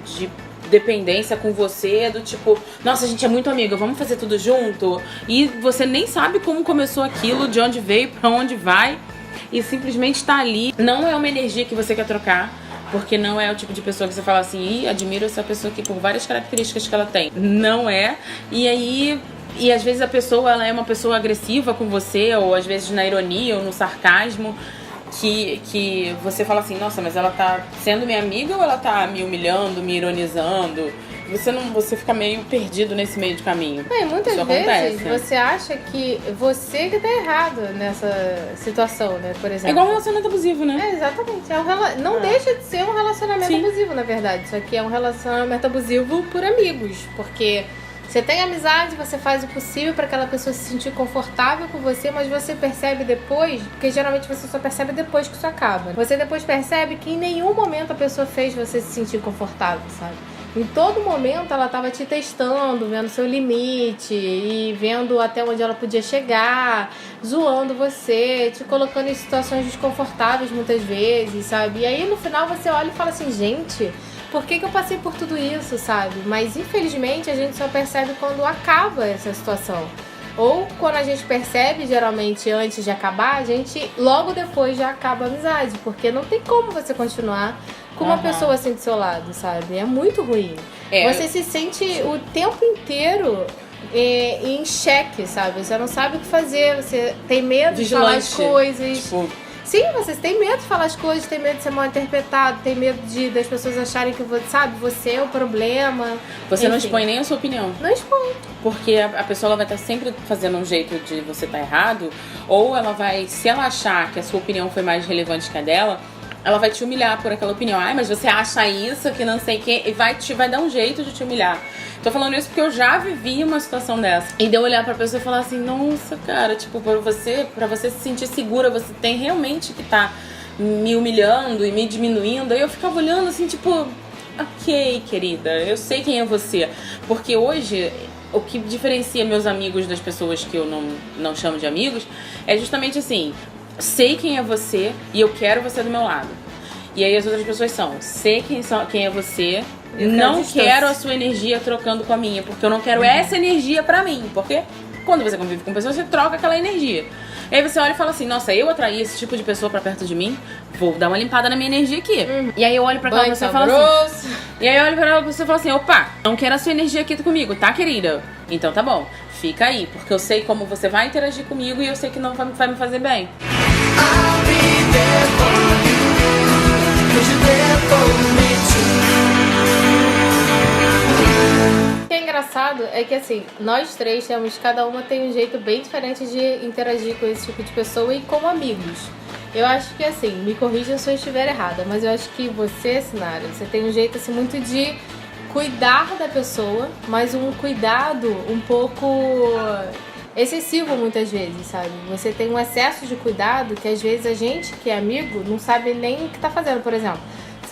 Speaker 3: dependência com você, do tipo, nossa, a gente é muito amiga, vamos fazer tudo junto, e você nem sabe como começou aquilo, de onde veio, pra onde vai, e simplesmente tá ali. Não é uma energia que você quer trocar, porque não é o tipo de pessoa que você fala assim, admiro essa pessoa aqui por várias características que ela tem. Não é. E aí, às vezes a pessoa, ela é uma pessoa agressiva com você, ou às vezes na ironia ou no sarcasmo, que você fala assim, nossa, mas ela tá sendo minha amiga ou ela tá me humilhando, me ironizando? Você fica meio perdido nesse meio de caminho.
Speaker 1: E muitas
Speaker 3: Isso
Speaker 1: vezes
Speaker 3: acontece.
Speaker 1: você acha que você que tá errado nessa situação, né? Por exemplo.
Speaker 3: É igual um relacionamento abusivo, né?
Speaker 1: Exatamente. Não deixa de ser um relacionamento
Speaker 3: Sim.
Speaker 1: abusivo, na verdade. Só que é um relacionamento abusivo por amigos. Porque você tem amizade, você faz o possível para aquela pessoa se sentir confortável com você, mas você percebe depois, porque geralmente você só percebe depois que isso acaba. Você depois percebe que em nenhum momento a pessoa fez você se sentir confortável, sabe? Em todo momento ela tava te testando, vendo seu limite e vendo até onde ela podia chegar, zoando você, te colocando em situações desconfortáveis muitas vezes, sabe? E aí no final você olha e fala assim, gente, por que eu passei por tudo isso, sabe? Mas infelizmente a gente só percebe quando acaba essa situação. Ou quando a gente percebe, geralmente antes de acabar, a gente logo depois já acaba a amizade, porque não tem como você continuar com uma pessoa assim do seu lado, sabe? É muito ruim. Você se sente o tempo inteiro em xeque, sabe? Você não sabe o que fazer, você tem medo de falar as coisas.
Speaker 3: Tipo,
Speaker 1: Sim, você tem medo de falar as coisas, tem medo de ser mal interpretado, tem medo das pessoas acharem que você é o problema.
Speaker 3: você não
Speaker 1: Enfim.
Speaker 3: expõe nem a sua opinião.
Speaker 1: Não expõe.
Speaker 3: Porque a pessoa ela vai estar sempre fazendo um jeito de você estar errado, ou ela vai, se ela achar que a sua opinião foi mais relevante que a dela, ela vai te humilhar por aquela opinião. Ai, mas você acha isso, que não sei o quê, e vai dar um jeito de te humilhar. Tô falando isso porque eu já vivi uma situação dessa. E de eu olhar pra pessoa e falar assim, nossa, cara, tipo, pra você se sentir segura, você tem realmente que tá me humilhando e me diminuindo. Aí eu ficava olhando assim, tipo, ok, querida, eu sei quem é você. Porque hoje, o que diferencia meus amigos das pessoas que eu não chamo de amigos é justamente assim, sei quem é você e eu quero você do meu lado. E aí as outras pessoas sei quem é você, não quero a sua energia trocando com a minha, porque eu não quero essa energia pra mim. Porque quando você convive com pessoas, você troca aquela energia. E aí você olha e fala assim, nossa, eu atraí esse tipo de pessoa pra perto de mim, vou dar uma limpada na minha energia aqui. E aí eu olho pra aquela pessoa e falo assim... E aí eu olho pra aquela pessoa e falo assim, opa, não quero a sua energia aqui comigo, tá, querida? Então tá bom, fica aí, porque eu sei como você vai interagir comigo e eu sei que não vai me fazer bem.
Speaker 4: I'll be there for you, 'cause you're there for me
Speaker 1: O que é engraçado é que, assim, nós três cada uma tem um jeito bem diferente de interagir com esse tipo de pessoa e como amigos. Eu acho que, assim, me corrija se eu estiver errada, mas eu acho que você, Sinara, você tem um jeito, assim, muito de cuidar da pessoa, mas um cuidado um pouco excessivo muitas vezes, sabe? Você tem um excesso de cuidado que às vezes a gente que é amigo não sabe nem o que tá fazendo, por exemplo.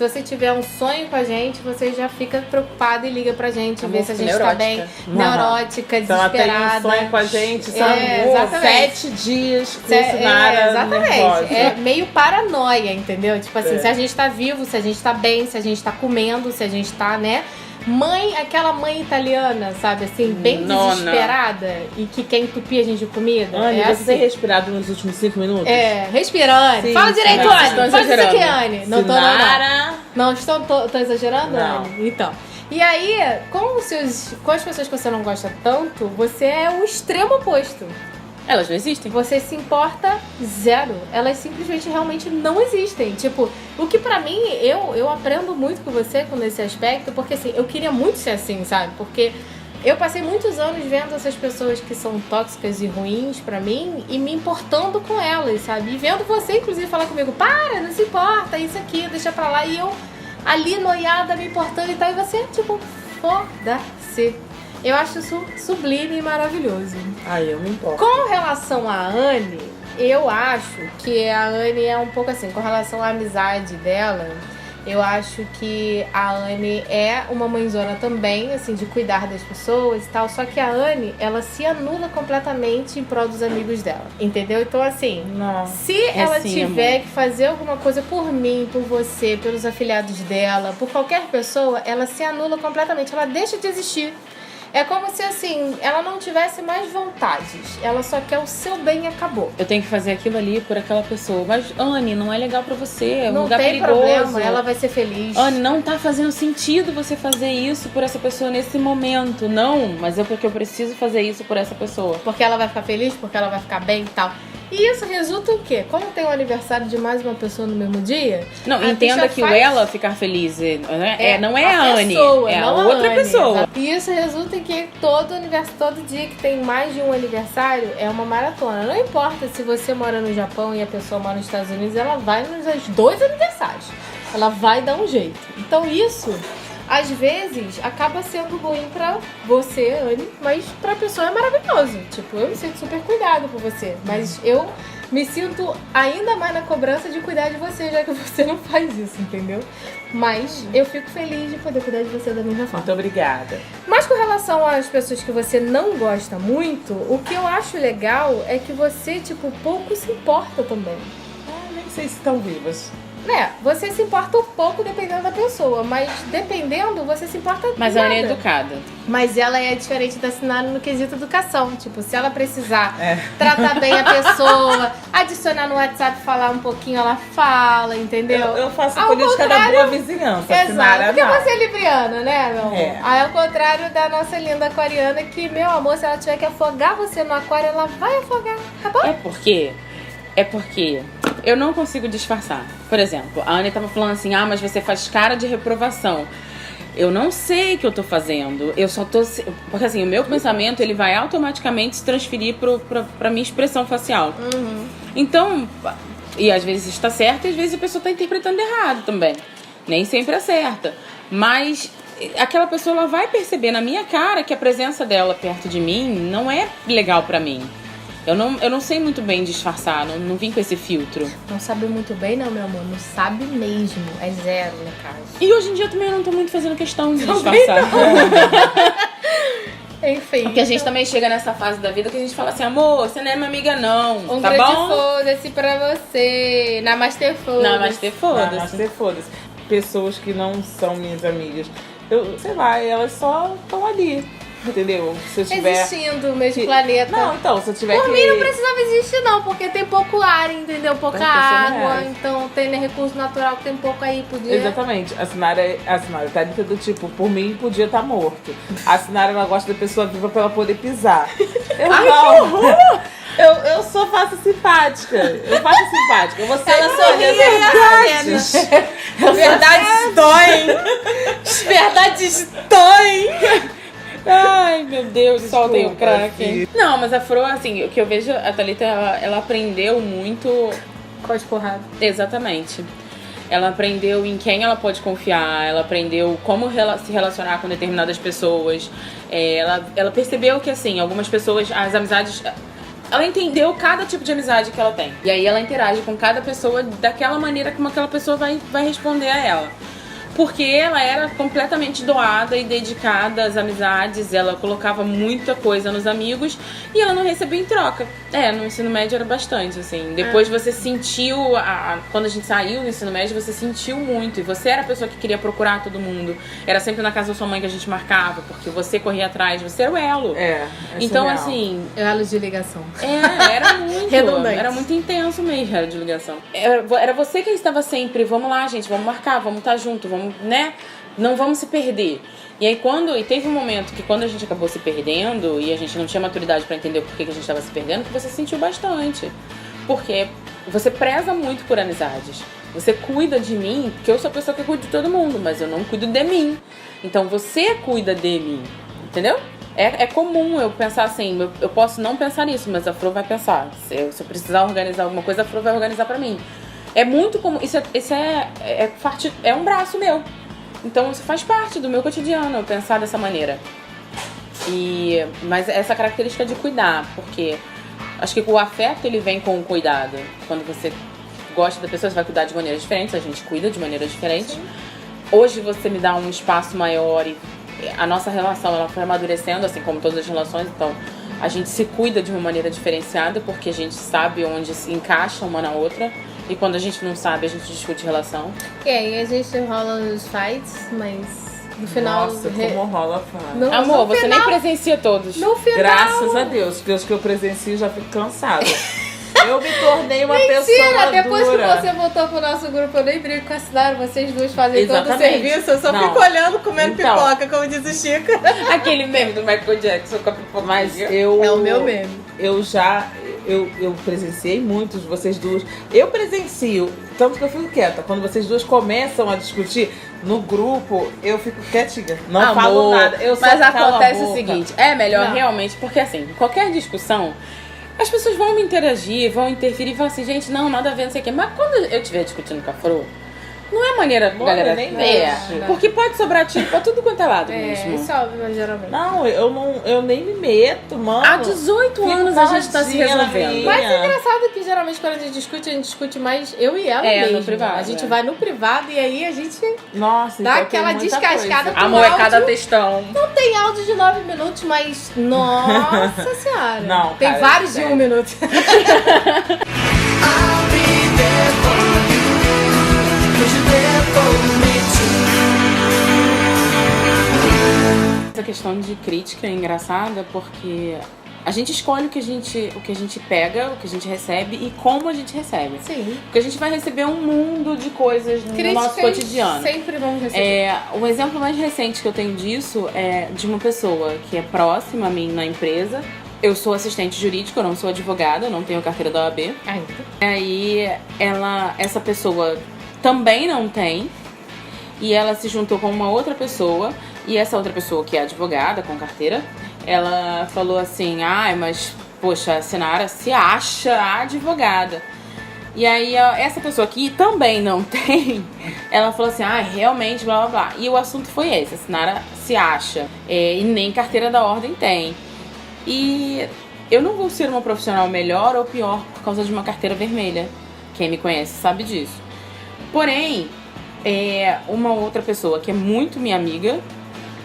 Speaker 1: Se você tiver um sonho com a gente, você já fica preocupada e liga pra gente, ver se a gente tá bem. Neurótica,
Speaker 2: Então ela tem
Speaker 1: desesperada.
Speaker 2: um sonho com a gente, são
Speaker 1: exatamente.
Speaker 2: 7 dias com Sinara
Speaker 1: exatamente.
Speaker 2: nervosa.
Speaker 1: É meio paranoia, entendeu? Tipo assim,
Speaker 2: É.
Speaker 1: se a gente tá vivo, se a gente tá bem, se a gente tá comendo, se a gente tá, né? Mãe, aquela mãe italiana, sabe, assim, bem
Speaker 3: Nona.
Speaker 1: desesperada e que quer entupir a gente de comida.
Speaker 2: Anne,
Speaker 1: é
Speaker 2: você tem
Speaker 1: assim.
Speaker 2: respirado nos últimos 5 minutos?
Speaker 1: Respira, Anne.
Speaker 2: Sim,
Speaker 1: Fala direito,
Speaker 2: sim.
Speaker 1: Anne.
Speaker 3: Estão
Speaker 1: Fala isso aqui,
Speaker 3: exagerando.
Speaker 1: Anne. Não tô, não.
Speaker 3: Sinara.
Speaker 1: Não, tô exagerando,
Speaker 2: Não.
Speaker 1: Anne? Então. E aí, com as pessoas que você não gosta tanto, você é o extremo oposto.
Speaker 3: Elas não existem.
Speaker 1: Você se importa zero. Elas simplesmente realmente não existem. Tipo, o que pra mim, eu aprendo muito com você nesse aspecto, porque assim, eu queria muito ser assim, sabe? Porque eu passei muitos anos vendo essas pessoas que são tóxicas e ruins pra mim e me importando com elas, sabe? E vendo você, inclusive, falar comigo, para, não se importa, isso aqui, deixa pra lá. E eu ali noiada, me importando e tal, e você, tipo, foda-se. Eu acho isso sublime e maravilhoso.
Speaker 2: Aí eu me importo.
Speaker 1: Com relação à Anne, eu acho que a Anne é um pouco assim, com relação à amizade dela, eu acho que a Anne é uma mãezona também, assim, de cuidar das pessoas e tal, só que a Anne, ela se anula completamente em prol dos amigos dela, entendeu? Então, assim,
Speaker 2: Não.
Speaker 1: se ela
Speaker 3: assim,
Speaker 1: tiver
Speaker 3: amor.
Speaker 1: que fazer alguma coisa por mim, por você, pelos afiliados dela, por qualquer pessoa, ela se anula completamente, ela deixa de existir. É como se, assim, ela não tivesse mais vontades. Ela só quer o seu bem e acabou.
Speaker 3: Eu tenho que fazer aquilo ali por aquela pessoa. Mas, Anne, não é legal pra você. É um
Speaker 1: Não
Speaker 3: lugar
Speaker 1: tem
Speaker 3: perigoso.
Speaker 1: problema, ela vai ser feliz.
Speaker 3: Anne, não tá fazendo sentido você fazer isso por essa pessoa nesse momento. Não, mas é porque eu preciso fazer isso por essa pessoa.
Speaker 1: Porque ela vai ficar feliz, porque ela vai ficar bem e tal. E isso resulta em quê? Como tem o aniversário de mais uma pessoa no mesmo dia...
Speaker 3: Não,
Speaker 1: a
Speaker 3: entenda
Speaker 1: bicha
Speaker 3: que
Speaker 1: faz-
Speaker 3: o ela ficar feliz não é a Anne,
Speaker 1: pessoa,
Speaker 3: é a
Speaker 1: não
Speaker 3: outra
Speaker 1: Anne,
Speaker 3: pessoa.
Speaker 1: exato. E isso resulta em que todo dia que tem mais de um aniversário é uma maratona. Não importa se você mora no Japão e a pessoa mora nos Estados Unidos, ela vai nos 2 aniversários. Ela vai dar um jeito. Então isso, às vezes, acaba sendo ruim pra você, Anne, mas pra pessoa é maravilhoso. Tipo, eu me sinto super cuidado por você, mas eu me sinto ainda mais na cobrança de cuidar de você, já que você não faz isso, entendeu? Mas eu fico feliz de poder cuidar de você da mesma forma.
Speaker 2: Muito obrigada.
Speaker 1: Mas com relação às pessoas que você não gosta muito, o que eu acho legal é que você, tipo, pouco se importa também.
Speaker 2: Nem sei se estão vivas.
Speaker 1: Né? Você se importa um pouco dependendo da pessoa, mas dependendo, você se importa
Speaker 3: Mas a
Speaker 1: nada.
Speaker 3: Anne é educada.
Speaker 1: Mas ela é diferente da Sinara no quesito educação. Tipo, se ela precisar
Speaker 2: É.
Speaker 1: tratar bem a pessoa, adicionar no WhatsApp, falar um pouquinho, ela fala, entendeu?
Speaker 2: Eu faço a
Speaker 1: Ao
Speaker 2: política da
Speaker 1: contrário-
Speaker 2: boa vizinhança.
Speaker 1: Exato,
Speaker 2: Sinara,
Speaker 1: porque
Speaker 2: não.
Speaker 1: você é libriana, né, meu amor?
Speaker 2: É.
Speaker 1: Aí, ao contrário da nossa linda aquariana, que, meu amor, se ela tiver que afogar você no aquário, ela vai afogar, tá bom?
Speaker 3: É porque eu não consigo disfarçar. Por exemplo, a Anne tava falando assim, mas você faz cara de reprovação. Eu não sei o que eu tô fazendo. Eu só tô... Porque assim, o meu pensamento, ele vai automaticamente se transferir pra minha expressão facial. Então, e às vezes está certo e às vezes a pessoa tá interpretando errado também. Nem sempre acerta. Mas aquela pessoa, ela vai perceber na minha cara que a presença dela perto de mim não é legal pra mim. Eu não sei muito bem disfarçar, não vim com esse filtro.
Speaker 1: Não sabe muito bem, não, meu amor. Não sabe mesmo. É zero, no caso.
Speaker 3: E hoje em dia também eu não tô muito fazendo questão de disfarçar.
Speaker 1: Enfim.
Speaker 3: Porque a gente também chega nessa fase da vida que a gente fala assim, amor, você não é minha amiga não,
Speaker 1: Um
Speaker 3: tá
Speaker 1: grande
Speaker 3: bom?
Speaker 1: foda-se pra você. Namastê, foda-se.
Speaker 3: Namastê, foda-se.
Speaker 2: Namastê, foda-se. Pessoas que não são minhas amigas. Eu, sei lá, elas só estão ali. Entendeu? Se eu tiver.
Speaker 1: Existindo no mesmo
Speaker 2: que-
Speaker 1: planeta.
Speaker 2: Não, então, se eu tiver
Speaker 1: Por
Speaker 2: que.
Speaker 1: mim não precisava existir não, porque tem pouco ar, entendeu? Pouca
Speaker 2: Vai ter
Speaker 1: água,
Speaker 2: reais.
Speaker 1: então tem recurso natural que tem pouco aí, podia...
Speaker 2: Exatamente. A Sinara tá dita do tipo, por mim podia estar morto. A Sinara, ela gosta da pessoa viva pra ela poder pisar. Eu não. Eu sou fácil simpática. Eu faço simpática. Você
Speaker 1: Ela sorri,
Speaker 2: verdades.
Speaker 3: Verdades doem! Verdades doem! Ai, meu Deus, soltem o crack.
Speaker 2: filho.
Speaker 3: Não, mas a Fro, assim, o que eu vejo, a Thalita, ela aprendeu muito.
Speaker 1: Código porrada.
Speaker 3: Exatamente. Ela aprendeu em quem ela pode confiar, ela aprendeu como se relacionar com determinadas pessoas. Ela percebeu que, assim, algumas pessoas, as amizades ela entendeu cada tipo de amizade que ela tem. E aí ela interage com cada pessoa daquela maneira como aquela pessoa vai responder a ela. Porque ela era completamente doada e dedicada às amizades, ela colocava muita coisa nos amigos e ela não recebia em troca. No ensino médio era bastante, assim. Depois você sentiu, quando a gente saiu do ensino médio, você sentiu muito. E você era a pessoa que queria procurar todo mundo. Era sempre na casa da sua mãe que a gente marcava, porque você corria atrás, você era o elo. Então,
Speaker 2: surreal.
Speaker 3: assim...
Speaker 1: Elo de ligação.
Speaker 3: Era muito.
Speaker 1: Redundante.
Speaker 3: Era muito intenso mesmo, era de ligação. Era você que estava sempre, vamos lá, gente, vamos marcar, vamos estar junto, vamos, né? Não vamos se perder. E aí teve um momento que quando a gente acabou se perdendo e a gente não tinha maturidade pra entender por que a gente estava se perdendo, que você sentiu bastante. Porque você preza muito por amizades. Você cuida de mim, porque eu sou a pessoa que cuida de todo mundo, mas eu não cuido de mim. Então você cuida de mim, entendeu? É comum eu pensar assim, eu posso não pensar nisso, mas a Fro vai pensar. Se eu precisar organizar alguma coisa, a Fro vai organizar pra mim. É muito comum, isso é um braço meu. Então isso faz parte do meu cotidiano, eu pensar dessa maneira. Mas essa característica de cuidar, porque acho que o afeto ele vem com o cuidado. Quando você gosta da pessoa, você vai cuidar de maneiras diferentes, a gente cuida de maneiras diferentes. Sim. Hoje você me dá um espaço maior e a nossa relação ela foi amadurecendo, assim como todas as relações, então a gente se cuida de uma maneira diferenciada porque a gente sabe onde se encaixa uma na outra. E quando a gente não sabe, a gente discute relação.
Speaker 1: E aí a gente rola os fights, mas no final...
Speaker 2: Nossa, como rola fight.
Speaker 3: Amor, você
Speaker 1: final,
Speaker 3: nem presencia todos.
Speaker 1: No final...
Speaker 2: Graças a Deus, porque os que eu presencio já fico cansada. Eu me tornei uma
Speaker 1: Mentira,
Speaker 2: pessoa
Speaker 1: depois
Speaker 2: dura.
Speaker 1: que você voltou pro nosso grupo, eu nem brigo com a Sinara, vocês duas fazem todo o
Speaker 3: Exatamente.
Speaker 1: serviço, eu só
Speaker 3: Não.
Speaker 1: fico olhando, comendo
Speaker 3: Então.
Speaker 1: pipoca, como diz o Chico.
Speaker 3: Aquele meme do Michael Jackson com a pipoca.
Speaker 2: Mas
Speaker 1: É o meu meme.
Speaker 2: Eu presenciei muitos de vocês duas. Eu presencio, tanto que eu fico quieta. Quando vocês duas começam a discutir no grupo, eu fico quietinha. Não falo nada. Eu só
Speaker 3: Mas
Speaker 2: calo a
Speaker 3: acontece o
Speaker 2: boca.
Speaker 3: seguinte, é melhor
Speaker 1: Não.
Speaker 3: realmente, porque assim, qualquer discussão, as pessoas vão me interagir, vão interferir e falar assim, gente, não, nada a ver, não sei o quê. Mas quando eu estiver discutindo com a Fro, não é maneira da galera
Speaker 2: nem
Speaker 3: ver.
Speaker 2: mexe.
Speaker 3: Porque pode sobrar tiro pra tudo quanto é lado mesmo.
Speaker 1: Isso é óbvio, mas geralmente.
Speaker 2: Não, eu nem me meto, mano.
Speaker 3: Há 18
Speaker 2: Fico
Speaker 3: anos a gente tá se
Speaker 2: caladinha na
Speaker 3: resolvendo.
Speaker 2: minha.
Speaker 1: Mas é engraçado que geralmente quando a gente discute mais eu e ela
Speaker 3: É, no
Speaker 1: mesmo.
Speaker 3: privado,
Speaker 1: A gente
Speaker 3: é.
Speaker 1: vai no privado e aí a gente
Speaker 2: Nossa,
Speaker 1: dá
Speaker 2: então tem
Speaker 1: aquela
Speaker 2: muita
Speaker 1: descascada.
Speaker 2: coisa.
Speaker 3: Amor, é cada
Speaker 1: áudio.
Speaker 3: textão.
Speaker 1: Não tem áudio de 9 minutos, mas nossa senhora.
Speaker 2: Não,
Speaker 1: tem
Speaker 2: cara,
Speaker 1: vários de
Speaker 2: sério.
Speaker 1: 1 minuto.
Speaker 4: I'll be there for you, 'cause you're there for me
Speaker 3: Essa questão de crítica é engraçada porque a gente escolhe o que a gente pega, o que a gente recebe e como a gente recebe.
Speaker 1: Sim.
Speaker 3: Porque a gente vai receber um mundo de coisas no nosso cotidiano.
Speaker 1: Sempre vamos receber.
Speaker 3: O exemplo mais recente que eu tenho disso é de uma pessoa que é próxima a mim na empresa. Eu sou assistente jurídica, eu não sou advogada, eu não tenho carteira da OAB.
Speaker 1: Ainda.
Speaker 3: Aí essa pessoa também não tem. E ela se juntou com uma outra pessoa. E essa outra pessoa, que é advogada, com carteira, ela falou assim, mas, poxa, a Sinara se acha advogada. E aí essa pessoa que também não tem, ela falou assim, realmente, blá blá blá. E o assunto foi esse, a Sinara se acha. E nem carteira da ordem tem. E eu não vou ser uma profissional melhor ou pior por causa de uma carteira vermelha. Quem me conhece sabe disso. Porém, uma outra pessoa que é muito minha amiga,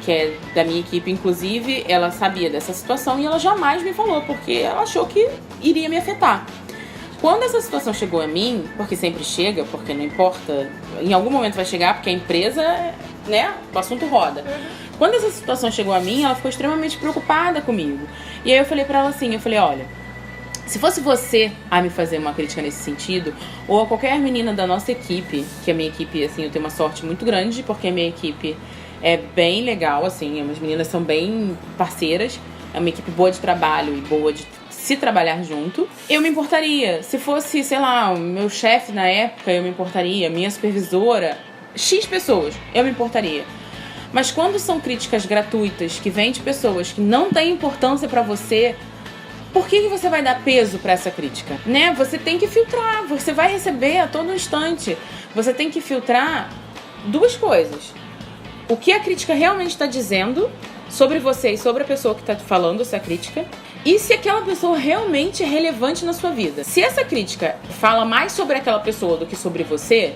Speaker 3: que é da minha equipe, inclusive, ela sabia dessa situação e ela jamais me falou, porque ela achou que iria me afetar. Quando essa situação chegou a mim, porque sempre chega, porque não importa, em algum momento vai chegar, porque a empresa, né, o assunto roda. Quando essa situação chegou a mim, ela ficou extremamente preocupada comigo. E aí eu falei pra ela assim, olha, se fosse você a me fazer uma crítica nesse sentido, ou a qualquer menina da nossa equipe, que a minha equipe, assim, eu tenho uma sorte muito grande, porque a minha equipe é bem legal, assim, as meninas são bem parceiras, é uma equipe boa de trabalho e boa de se trabalhar junto. Eu me importaria, se fosse, sei lá, o meu chefe na época, eu me importaria, minha supervisora, X pessoas, eu me importaria. Mas quando são críticas gratuitas, que vêm de pessoas que não têm importância pra você, por que você vai dar peso pra essa crítica? Né? Você tem que filtrar, você vai receber a todo instante. Você tem que filtrar duas coisas. O que a crítica realmente está dizendo sobre você e sobre a pessoa que está falando essa crítica e se aquela pessoa realmente é relevante na sua vida. Se essa crítica fala mais sobre aquela pessoa do que sobre você,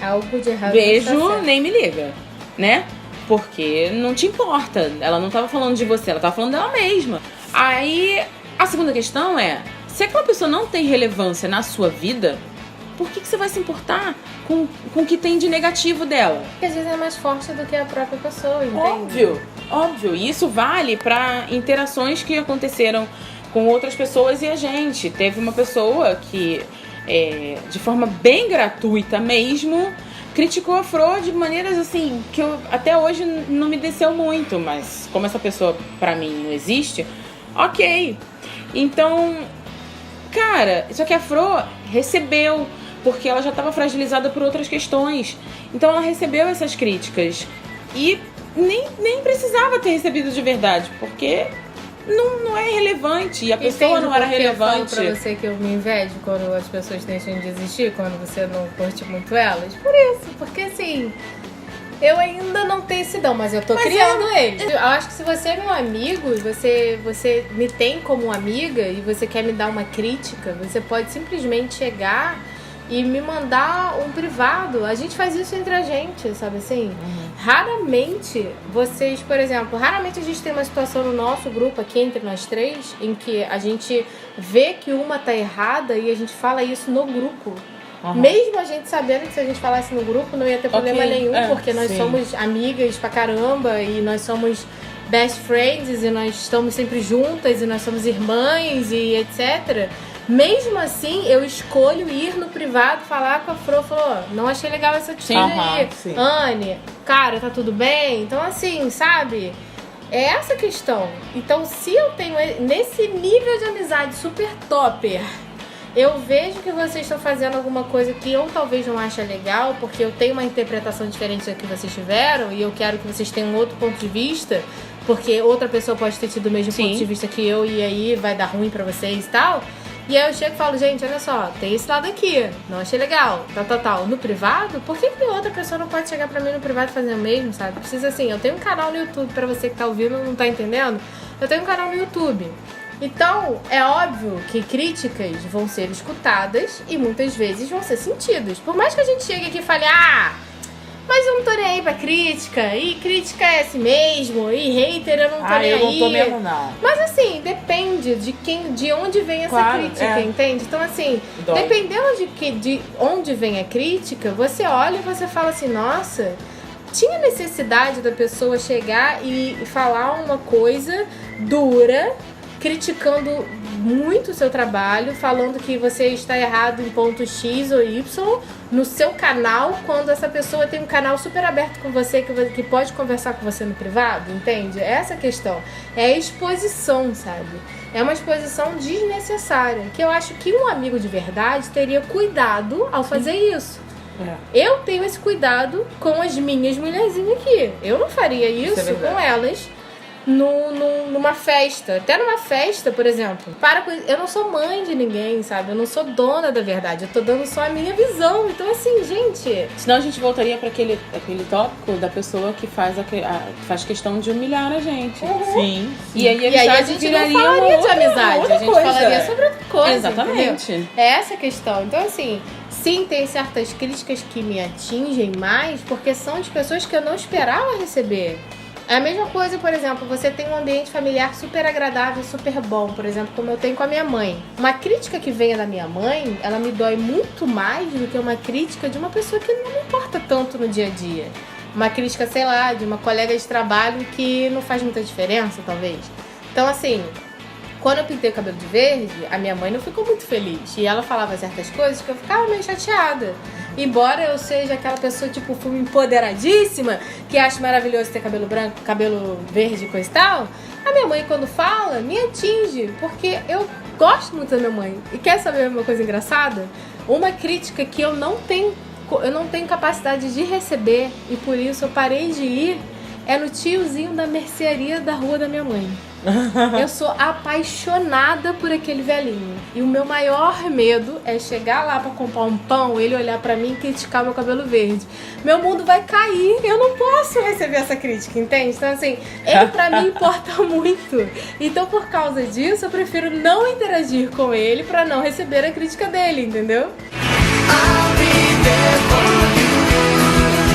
Speaker 1: Algo de errado.
Speaker 3: beijo,
Speaker 1: não tá certo.
Speaker 3: nem me liga, né? Porque não te importa. Ela não tava falando de você, ela tava falando dela mesma. Aí, a segunda questão é, se aquela pessoa não tem relevância na sua vida, por que você vai se importar com o que tem de negativo dela?
Speaker 1: Porque às vezes é mais forte do que a própria pessoa, entende?
Speaker 3: Óbvio. E isso vale pra interações que aconteceram com outras pessoas e a gente. Teve uma pessoa que, de forma bem gratuita mesmo, criticou a Fro de maneiras assim que eu, até hoje não me desceu muito, mas como essa pessoa pra mim não existe, ok. Então, cara, só que a Fro recebeu, porque ela já estava fragilizada por outras questões. Então ela recebeu essas críticas e nem precisava ter recebido de verdade, porque não é relevante e a pessoa não era relevante.
Speaker 1: Eu falo pra você que eu me invejo quando as pessoas deixam de existir, quando você não curte muito elas. Por isso, porque assim, eu ainda não tenho esse dom, mas eu tô criando ele. Eu acho que se você é meu amigo e você me tem como amiga e você quer me dar uma crítica, você pode simplesmente chegar e me mandar um privado. A gente faz isso entre a gente, sabe assim? Raramente vocês, por exemplo, raramente a gente tem uma situação no nosso grupo aqui entre nós três em que a gente vê que uma tá errada e a gente fala isso no grupo. Mesmo a gente sabendo que se a gente falasse no grupo não ia ter problema nenhum, porque nós somos amigas pra caramba e nós somos best friends e nós estamos sempre juntas e nós somos irmãs e etc. Mesmo assim, eu escolho ir no privado falar com a Fro, falou, não achei legal essa atitude aí. Anne, cara, tá tudo bem? Então assim, sabe? É essa a questão. Então se eu tenho nesse nível de amizade super topper, eu vejo que vocês estão fazendo alguma coisa que eu talvez não ache legal, porque eu tenho uma interpretação diferente da que vocês tiveram e eu quero que vocês tenham outro ponto de vista, porque outra pessoa pode ter tido o mesmo ponto de vista que eu e aí vai dar ruim pra vocês e tal. E aí eu chego e falo, gente, olha só, tem esse lado aqui, não achei legal, tal. No privado, por que outra pessoa não pode chegar pra mim no privado e fazer o mesmo, sabe? Precisa assim, eu tenho um canal no YouTube, pra você que tá ouvindo e não tá entendendo, eu tenho um canal no YouTube. Então, é óbvio que críticas vão ser escutadas e muitas vezes vão ser sentidas. Por mais que a gente chegue aqui e fale, mas eu não tô nem aí pra crítica, e crítica é assim mesmo, e hater eu não tô nem aí.
Speaker 2: Eu não tô mesmo, não.
Speaker 1: Mas assim, depende de onde vem essa crítica, entende? Então assim, dependendo de onde vem a crítica, você olha e você fala assim, nossa, tinha necessidade da pessoa chegar e falar uma coisa dura, criticando muito o seu trabalho, falando que você está errado em ponto X ou Y no seu canal, quando essa pessoa tem um canal super aberto com você, que pode conversar com você no privado, entende? Essa é a questão. É a exposição, sabe? É uma exposição desnecessária, que eu acho que um amigo de verdade teria cuidado ao fazer isso. Eu tenho esse cuidado com as minhas mulherzinhas aqui. Eu não faria isso com elas numa festa. Até numa festa, por exemplo. Eu não sou mãe de ninguém, sabe? Eu não sou dona da verdade. Eu tô dando só a minha visão. Então, assim, gente...
Speaker 3: Senão a gente voltaria pra aquele tópico da pessoa que faz questão de humilhar a gente.
Speaker 2: Sim.
Speaker 3: E aí a gente não
Speaker 1: falaria de amizade. A gente falaria sobre outra coisa.
Speaker 3: Exatamente.
Speaker 1: Entendeu? É essa a questão. Então, assim... Sim, tem certas críticas que me atingem mais porque são de pessoas que eu não esperava receber. É a mesma coisa, por exemplo, você tem um ambiente familiar super agradável, super bom, por exemplo, como eu tenho com a minha mãe. Uma crítica que venha da minha mãe, ela me dói muito mais do que uma crítica de uma pessoa que não me importa tanto no dia a dia. Uma crítica, sei lá, de uma colega de trabalho que não faz muita diferença, talvez. Então, assim... Quando eu pintei o cabelo de verde, a minha mãe não ficou muito feliz. E ela falava certas coisas que eu ficava meio chateada. Embora eu seja aquela pessoa, tipo, fui empoderadíssima, que acha maravilhoso ter cabelo branco, cabelo verde e coisa e tal, a minha mãe, quando fala, me atinge. Porque eu gosto muito da minha mãe. E quer saber uma coisa engraçada? Uma crítica que eu não tenho capacidade de receber, e por isso eu parei de ir, é no tiozinho da mercearia da rua da minha mãe. Eu sou apaixonada por aquele velhinho. E o meu maior medo é chegar lá pra comprar um pão, ele olhar pra mim e criticar meu cabelo verde. Meu mundo vai cair. Eu não posso receber essa crítica, entende? Então, assim, ele pra mim importa muito. Então, por causa disso, eu prefiro não interagir com ele pra não receber a crítica dele, entendeu?
Speaker 4: I'll be there for you,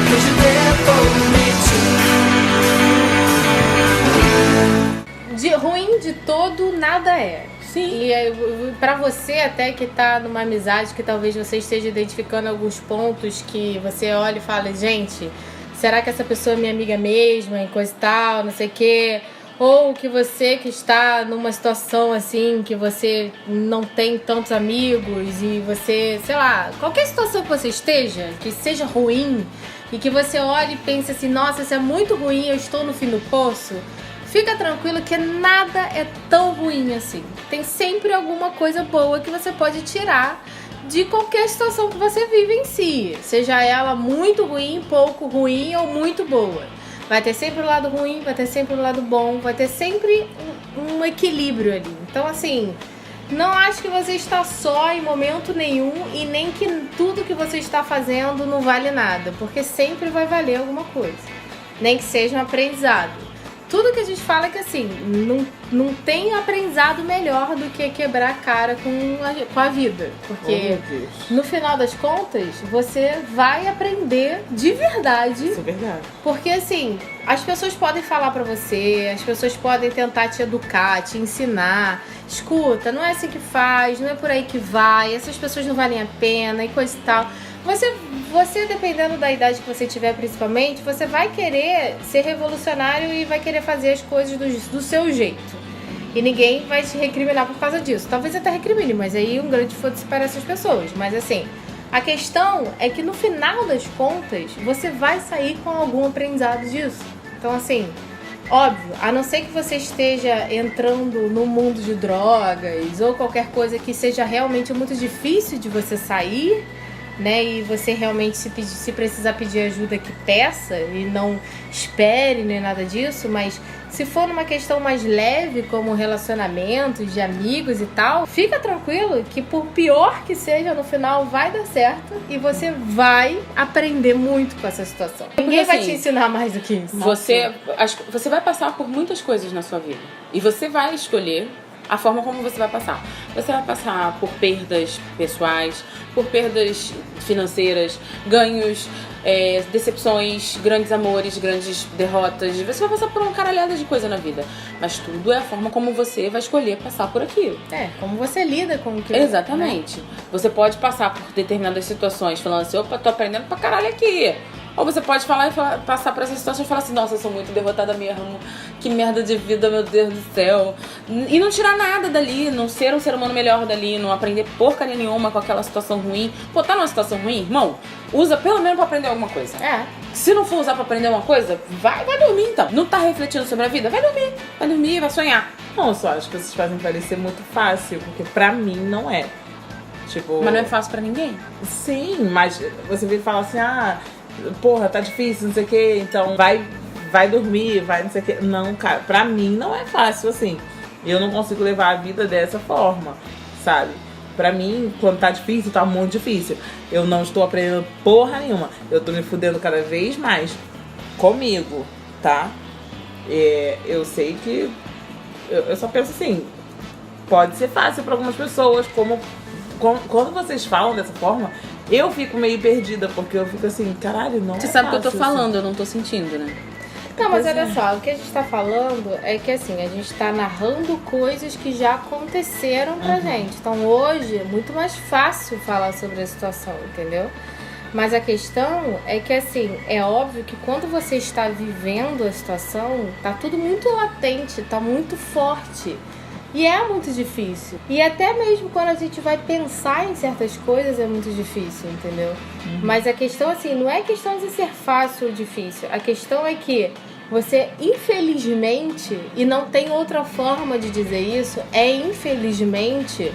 Speaker 4: 'cause you're there for me too.
Speaker 1: De ruim de todo, nada é.
Speaker 3: Sim.
Speaker 1: E pra você até que tá numa amizade que talvez você esteja identificando alguns pontos que você olha e fala, gente, será que essa pessoa é minha amiga mesmo, e coisa e tal, não sei o quê? Ou que você que está numa situação assim, que você não tem tantos amigos e você, sei lá, qualquer situação que você esteja, que seja ruim e que você olhe e pense assim, nossa, isso é muito ruim, eu estou no fim do poço, fica tranquilo que nada é tão ruim assim. Tem sempre alguma coisa boa que você pode tirar de qualquer situação que você vive em si, seja ela muito ruim, pouco ruim ou muito boa. Vai ter sempre o lado ruim, vai ter sempre o lado bom, vai ter sempre um equilíbrio ali. Então, assim, não acho que você está só em momento nenhum e nem que tudo que você está fazendo não vale nada, porque sempre vai valer alguma coisa, nem que seja um aprendizado. Tudo que a gente fala é que, assim, não tem aprendizado melhor do que quebrar a cara com a vida. Porque, no final das contas, você vai aprender de verdade.
Speaker 2: Isso é verdade.
Speaker 1: Porque, assim, as pessoas podem falar pra você, as pessoas podem tentar te educar, te ensinar. Escuta, não é assim que faz, não é por aí que vai, essas pessoas não valem a pena e coisa e tal. Você, dependendo da idade que você tiver, principalmente, você vai querer ser revolucionário e vai querer fazer as coisas do seu jeito. E ninguém vai te recriminar por causa disso. Talvez até recrimine, mas aí um grande foda-se para essas pessoas. Mas assim, a questão é que no final das contas, você vai sair com algum aprendizado disso. Então assim, óbvio, a não ser que você esteja entrando no mundo de drogas ou qualquer coisa que seja realmente muito difícil de você sair, né, e você realmente se precisar pedir ajuda, que peça e não espere nem nada disso, mas se for numa questão mais leve, como relacionamentos de amigos e tal, fica tranquilo que por pior que seja, no final vai dar certo e você vai aprender muito com essa situação. Ninguém vai te ensinar mais do que isso.
Speaker 3: Você vai passar por muitas coisas na sua vida e você vai escolher a forma como você vai passar. Você vai passar por perdas pessoais, por perdas financeiras, ganhos, decepções, grandes amores, grandes derrotas. Você vai passar por uma caralhada de coisa na vida. Mas tudo é a forma como você vai escolher passar por aquilo.
Speaker 1: Como você lida com o que...
Speaker 3: Exatamente. Né? Você pode passar por determinadas situações falando assim, opa, tô aprendendo pra caralho aqui. Ou você pode passar por essa situação e falar assim, nossa, eu sou muito derrotada mesmo, que merda de vida, meu Deus do céu. E não tirar nada dali, não ser um ser humano melhor dali, não aprender porcaria nenhuma com aquela situação ruim. Pô, tá numa situação ruim? Irmão, usa pelo menos pra aprender alguma coisa. Se não for usar pra aprender uma coisa, vai dormir então. Não tá refletindo sobre a vida? Vai dormir, vai sonhar.
Speaker 2: Não, eu só acho que vocês fazem parecer muito fácil, porque pra mim não é. Tipo...
Speaker 3: Mas não é fácil pra ninguém.
Speaker 2: Sim, mas você vira e fala assim, porra, tá difícil, não sei o que, então vai dormir, vai não sei o que. Não, cara, pra mim não é fácil assim. Eu não consigo levar a vida dessa forma, sabe? Pra mim, quando tá difícil, tá muito difícil. Eu não estou aprendendo porra nenhuma. Eu tô me fudendo cada vez mais comigo, tá? Eu sei que... Eu só penso assim, pode ser fácil pra algumas pessoas, quando vocês falam dessa forma, eu fico meio perdida, porque eu fico assim, caralho, não.
Speaker 3: Você sabe o que eu tô falando, eu não tô sentindo, né?
Speaker 1: Não, mas olha só, o que a gente tá falando é que assim, a gente tá narrando coisas que já aconteceram pra gente. Então hoje é muito mais fácil falar sobre a situação, entendeu? Mas a questão é que assim, é óbvio que quando você está vivendo a situação, tá tudo muito latente, tá muito forte. E é muito difícil. E até mesmo quando a gente vai pensar em certas coisas é muito difícil, entendeu? Mas a questão, assim, não é questão de ser fácil ou difícil. A questão é que você, infelizmente, e não tem outra forma de dizer isso, infelizmente,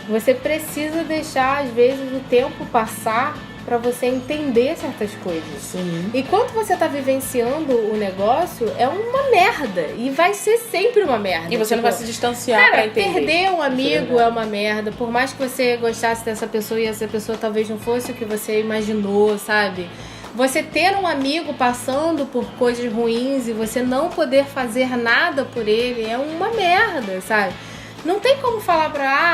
Speaker 1: você precisa deixar, às vezes, o tempo passar pra você entender certas coisas.
Speaker 2: Sim.
Speaker 1: E quando você tá vivenciando o negócio, é uma merda. E vai ser sempre uma merda.
Speaker 3: E você não vai se distanciar pra
Speaker 1: Cara,
Speaker 3: entender.
Speaker 1: perder um amigo
Speaker 2: verdade.
Speaker 1: é uma merda. Por mais que você gostasse dessa pessoa e essa pessoa talvez não fosse o que você imaginou, sabe? Você ter um amigo passando por coisas ruins e você não poder fazer nada por ele é uma merda, sabe? Não tem como falar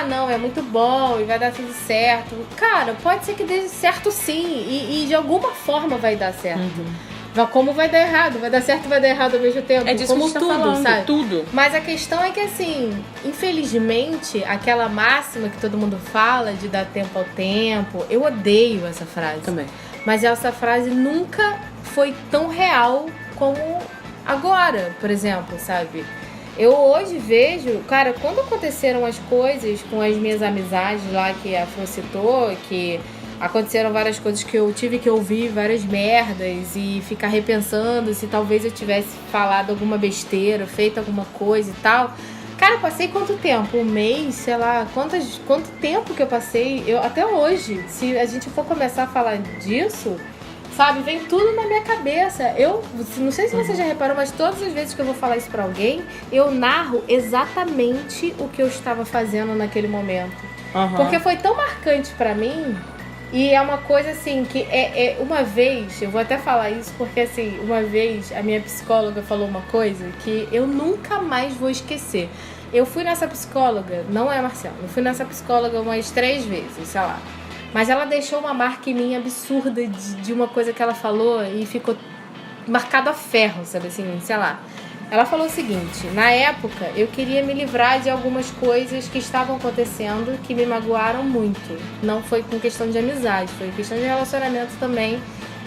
Speaker 1: não, é muito bom e vai dar tudo certo. Cara, pode ser que dê certo sim, e de alguma forma vai dar certo. Como vai dar errado, vai dar certo e vai dar errado ao mesmo tempo.
Speaker 3: É disso
Speaker 1: como
Speaker 3: que a gente tá
Speaker 1: tudo,
Speaker 3: falando,
Speaker 1: sabe?
Speaker 3: tudo.
Speaker 1: Mas a questão é que, assim, infelizmente, aquela máxima que todo mundo fala de dar tempo ao tempo, eu odeio essa frase.
Speaker 3: Também.
Speaker 1: Mas essa frase nunca foi tão real como agora, por exemplo, sabe? Eu hoje vejo, cara, quando aconteceram as coisas com as minhas amizades lá que a Flo citou, que aconteceram várias coisas que eu tive que ouvir, várias merdas, e ficar repensando se talvez eu tivesse falado alguma besteira, feito alguma coisa e tal. Cara, eu passei quanto tempo? Um mês, sei lá, quanto tempo que eu passei? Até hoje, se a gente for começar a falar disso, sabe, vem tudo na minha cabeça. Não sei se você já reparou, mas todas as vezes que eu vou falar isso pra alguém, eu narro exatamente o que eu estava fazendo naquele momento. Porque foi tão marcante pra mim. E é uma coisa assim, que uma vez, eu vou até falar isso porque assim, uma vez a minha psicóloga falou uma coisa que eu nunca mais vou esquecer. Eu fui nessa psicóloga, não é Marcelo, eu fui nessa psicóloga umas 3 vezes, sei lá. Mas ela deixou uma marca em mim absurda de uma coisa que ela falou e ficou marcado a ferro, sabe assim, sei lá. Ela falou o seguinte: na época eu queria me livrar de algumas coisas que estavam acontecendo que me magoaram muito. Não foi com questão de amizade, foi questão de relacionamento também,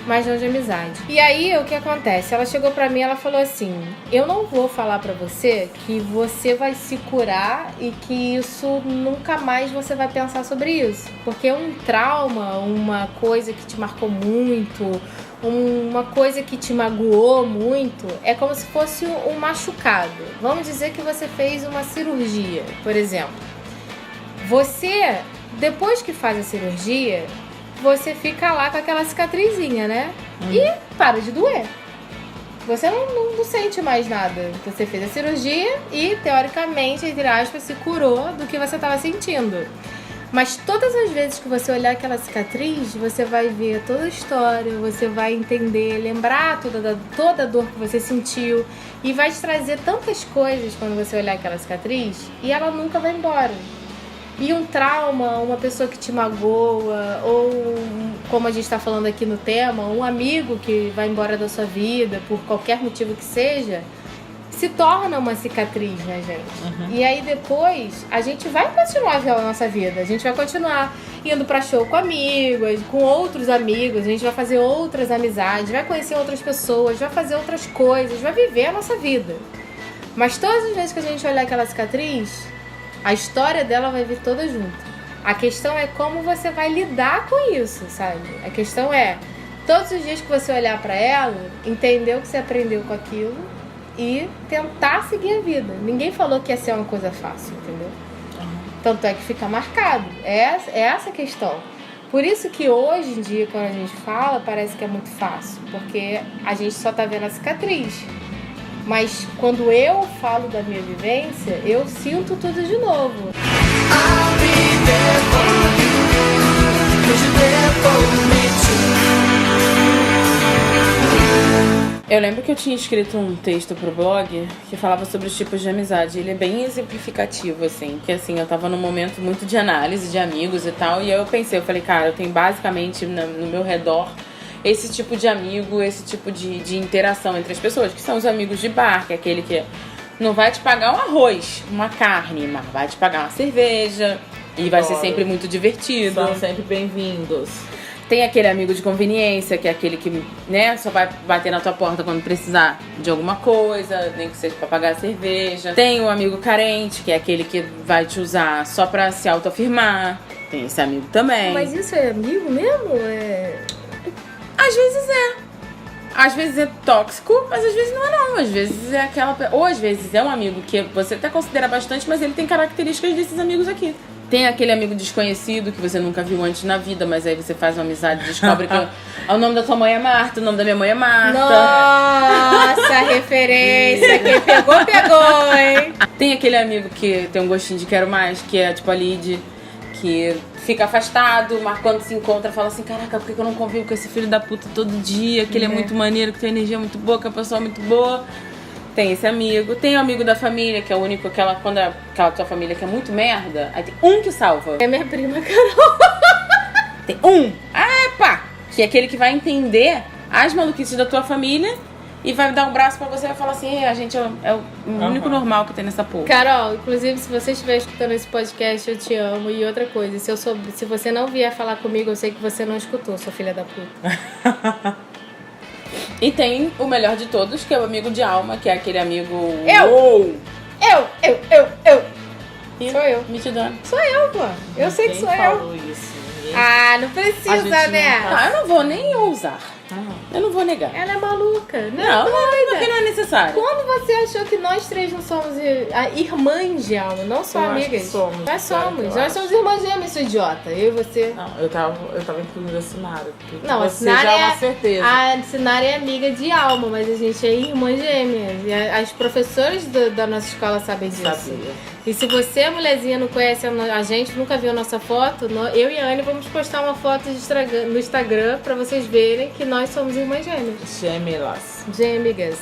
Speaker 1: mas não de amizade. E aí o que acontece? Ela chegou pra mim e ela falou assim: eu não vou falar pra você que você vai se curar e que isso nunca mais você vai pensar sobre isso. Porque um trauma, uma coisa que te marcou muito, uma coisa que te magoou muito, é como se fosse um machucado. Vamos dizer que você fez uma cirurgia, por exemplo. Você, depois que faz a cirurgia, você fica lá com aquela cicatrizinha, né? E para de doer. Você não sente mais nada. Você fez a cirurgia e, teoricamente, entre aspas, se curou do que você estava sentindo. Mas todas as vezes que você olhar aquela cicatriz, você vai ver toda a história, você vai entender, lembrar toda a dor que você sentiu, e vai te trazer tantas coisas quando você olhar aquela cicatriz, e ela nunca vai embora. E um trauma, uma pessoa que te magoa, ou, como a gente está falando aqui no tema, um amigo que vai embora da sua vida, por qualquer motivo que seja, se torna uma cicatriz, né, gente? E aí depois a gente vai continuar a nossa vida, a gente vai continuar indo pra show com amigos, com outros amigos, a gente vai fazer outras amizades, vai conhecer outras pessoas, vai fazer outras coisas, vai viver a nossa vida. Mas todas as vezes que a gente olhar aquela cicatriz, a história dela vai vir toda junto. A questão é como você vai lidar com isso, sabe? A questão é, todos os dias que você olhar pra ela, entender o que você aprendeu com aquilo e tentar seguir a vida. Ninguém falou que ia ser uma coisa fácil, entendeu? Tanto é que fica marcado. É essa a questão. Por isso que hoje em dia, quando a gente fala, parece que é muito fácil. Porque a gente só tá vendo a cicatriz. Mas quando eu falo da minha vivência, eu sinto tudo de novo.
Speaker 4: I'll be there for you, 'cause you're there for me too.
Speaker 3: Eu lembro que eu tinha escrito um texto pro blog que falava sobre os tipos de amizade. Ele é bem exemplificativo, assim. Que assim, eu tava num momento muito de análise de amigos e tal. E aí eu falei, cara, eu tenho basicamente no meu redor esse tipo de amigo, esse tipo de interação entre as pessoas, que são os amigos de bar, que é aquele que não vai te pagar um arroz, uma carne, mas vai te pagar uma cerveja e vai ser sempre muito divertido.
Speaker 2: São sempre bem-vindos.
Speaker 3: Tem aquele amigo de conveniência, que é aquele que, né, só vai bater na tua porta quando precisar de alguma coisa, nem que seja pra pagar a cerveja. Tem o amigo carente, que é aquele que vai te usar só pra se autoafirmar. Tem esse amigo também.
Speaker 1: Mas isso é amigo mesmo?
Speaker 3: Às vezes é. Às vezes é tóxico, mas às vezes não é não. Às vezes é aquela... Ou às vezes é um amigo que você até considera bastante, mas ele tem características desses amigos aqui. Tem aquele amigo desconhecido que você nunca viu antes na vida, mas aí você faz uma amizade e descobre que o nome da tua mãe é Marta, o nome da minha mãe é Marta.
Speaker 1: Nossa, referência. Quem pegou, hein?
Speaker 3: Tem aquele amigo que tem um gostinho de quero mais, que é tipo a Lid, que fica afastado, mas quando se encontra fala assim, caraca, por que eu não convivo com esse filho da puta todo dia? Que ele é muito maneiro, que tem energia muito boa, que a pessoa é muito boa. Tem esse amigo. Tem o amigo da família, que é o único, quando aquela tua família que é muito merda, aí tem um que salva.
Speaker 1: É minha prima, Carol.
Speaker 3: Tem um. Que é aquele que vai entender as maluquices da tua família e vai dar um braço pra você e vai falar assim, a gente é o único normal que tem nessa porra.
Speaker 1: Carol, inclusive, se você estiver escutando esse podcast, eu te amo. E outra coisa, se você não vier falar comigo, eu sei que você não escutou, sua filha da puta.
Speaker 3: E tem o melhor de todos, que é o amigo de alma, que é aquele amigo...
Speaker 1: Eu! Sou eu.
Speaker 3: Mitidona.
Speaker 1: Sou eu, pô. Eu sei que sou eu.
Speaker 2: Falou isso?
Speaker 1: Ah, não precisa, né?
Speaker 3: Eu não vou nem ousar. Eu não vou negar.
Speaker 1: Ela é maluca.
Speaker 3: Não, porque não é necessário.
Speaker 1: Quando você achou que nós três não somos irmãs de alma, não só
Speaker 2: Eu acho
Speaker 1: amigas?
Speaker 2: que somos,
Speaker 1: Nós
Speaker 2: claro que
Speaker 1: somos.
Speaker 2: eu
Speaker 1: Nós
Speaker 2: acho.
Speaker 1: somos irmãs gêmeas, seu idiota. Eu e você.
Speaker 2: Não, eu tava incluindo a Sinara.
Speaker 1: Não, a
Speaker 2: você
Speaker 1: Sinara
Speaker 2: já é
Speaker 1: é
Speaker 2: uma certeza.
Speaker 1: A Sinara é amiga de alma, mas a gente é irmã gêmea. E as professoras da nossa escola sabem disso.
Speaker 2: Sabia.
Speaker 1: E se você, mulherzinha, não conhece a gente, nunca viu a nossa foto, eu e a Anne vamos postar uma foto no Instagram pra vocês verem que nós somos irmãs gêmeas.
Speaker 2: Gemelas.
Speaker 1: Gêmeas.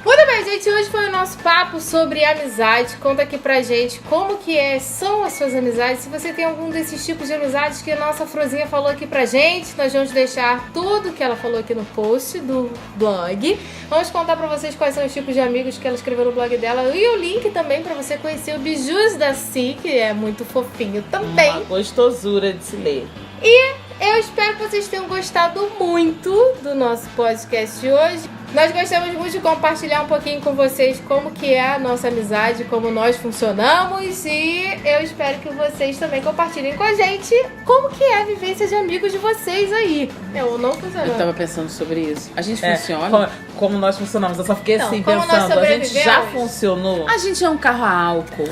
Speaker 1: Muito bem, gente, hoje foi o nosso papo sobre amizade. Conta aqui pra gente como que são as suas amizades. Se você tem algum desses tipos de amizades que a nossa Frozinha falou aqui pra gente, nós vamos deixar tudo que ela falou aqui no post do blog. Vamos contar pra vocês quais são os tipos de amigos que ela escreveu no blog dela e o link também pra você conhecer o Bijus da Si, que é muito fofinho também.
Speaker 2: Uma gostosura de se ler.
Speaker 1: E eu espero que vocês tenham gostado muito do nosso podcast de hoje. Nós gostamos muito de compartilhar um pouquinho com vocês como que é a nossa amizade, como nós funcionamos, e eu espero que vocês também compartilhem com a gente como que é a vivência de amigos de vocês aí. Eu não funcionou.
Speaker 3: Eu tava pensando sobre isso. A gente funciona?
Speaker 2: Como nós funcionamos. Eu só fiquei
Speaker 1: Não,
Speaker 2: assim,
Speaker 1: como nós
Speaker 2: pensando. A gente já
Speaker 1: sobrevivemos?
Speaker 2: funcionou.
Speaker 3: A gente é um carro a álcool.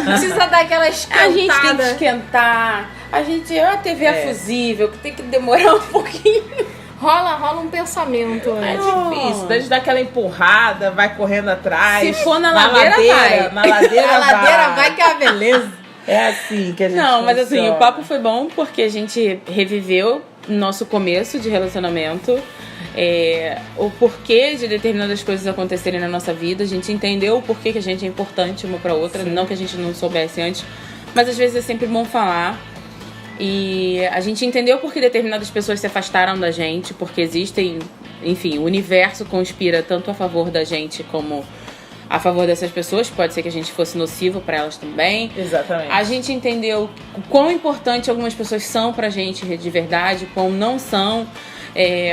Speaker 1: Precisa dar aquela esquentada.
Speaker 3: A gente tem que esquentar. A gente é uma TV a fusível, que tem que demorar um pouquinho.
Speaker 1: Rola um pensamento,
Speaker 2: É
Speaker 1: né?
Speaker 2: difícil. Daí a gente dá aquela empurrada, vai correndo atrás.
Speaker 3: Se for na ladeira, vai.
Speaker 2: Na ladeira,
Speaker 1: A ladeira vai que é a beleza.
Speaker 2: É assim que a gente
Speaker 3: Não, mas assim,
Speaker 2: funciona.
Speaker 3: o papo foi bom porque a gente reviveu nosso começo de relacionamento, o porquê de determinadas coisas acontecerem na nossa vida, a gente entendeu o porquê que a gente é importante uma pra outra, não que a gente não soubesse antes, mas às vezes é sempre bom falar. E a gente entendeu porque determinadas pessoas se afastaram da gente, porque existem, enfim, o universo conspira tanto a favor da gente como a favor dessas pessoas. Pode ser que a gente fosse nocivo pra elas também.
Speaker 2: Exatamente.
Speaker 3: A gente entendeu o quão importante algumas pessoas são pra gente de verdade, quão não são.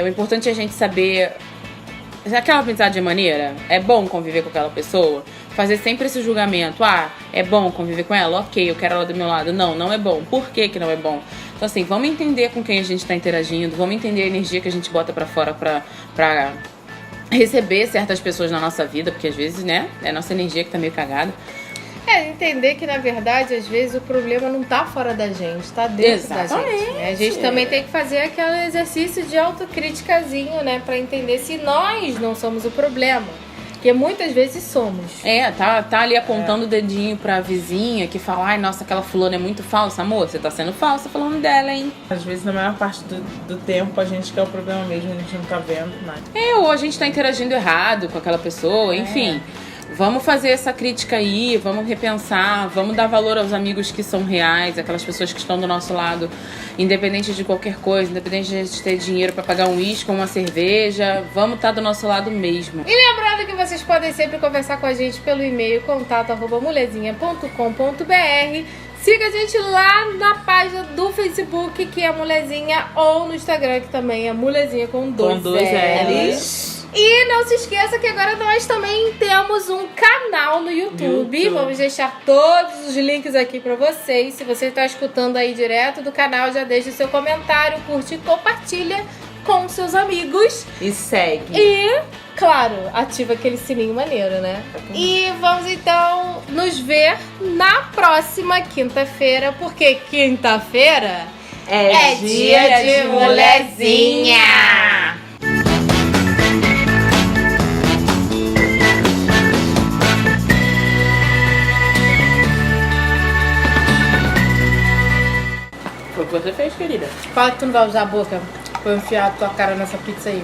Speaker 3: O importante é a gente saber... Aquela amizade é maneira? É bom conviver com aquela pessoa? Fazer sempre esse julgamento. É bom conviver com ela? Ok, eu quero ela do meu lado. Não é bom. Por que que não é bom? Então assim, vamos entender com quem a gente tá interagindo. Vamos entender a energia que a gente bota pra fora pra receber certas pessoas na nossa vida. Porque às vezes, né, é a nossa energia que tá meio cagada.
Speaker 1: Entender que, na verdade, às vezes o problema não tá fora da gente, tá dentro da gente. Né? A gente também tem que fazer aquele exercício de autocriticazinho, né? Pra entender se nós não somos o problema. Porque muitas vezes somos.
Speaker 3: Tá ali apontando o dedinho pra vizinha que fala, ai, nossa, aquela fulana é muito falsa. Amor, você tá sendo falsa falando dela, hein?
Speaker 2: Às vezes, na maior parte do tempo, a gente que é o problema mesmo, a gente não tá vendo nada.
Speaker 3: Ou a gente tá interagindo errado com aquela pessoa, enfim. Vamos fazer essa crítica aí, vamos repensar, vamos dar valor aos amigos que são reais, aquelas pessoas que estão do nosso lado, independente de qualquer coisa, independente de a gente ter dinheiro pra pagar um uísque ou uma cerveja, vamos estar do nosso lado mesmo.
Speaker 1: E lembrando que vocês podem sempre conversar com a gente pelo e-mail contato@mulezinha.com.br. Siga a gente lá na página do Facebook, que é Mulezinha, ou no Instagram, que também é Mulezinha com dois L's. E não se esqueça que agora nós também temos um canal no YouTube. Vamos deixar todos os links aqui pra vocês. Se você está escutando aí direto do canal, já deixa o seu comentário, curte e compartilha com seus amigos.
Speaker 2: E segue.
Speaker 1: E, claro, ativa aquele sininho maneiro, né? E vamos então nos ver na próxima quinta-feira, porque quinta-feira é dia de molezinha!
Speaker 3: Foi o que você fez, querida.
Speaker 1: Fala que tu não vai usar a boca pra eu enfiar a tua cara nessa pizza aí.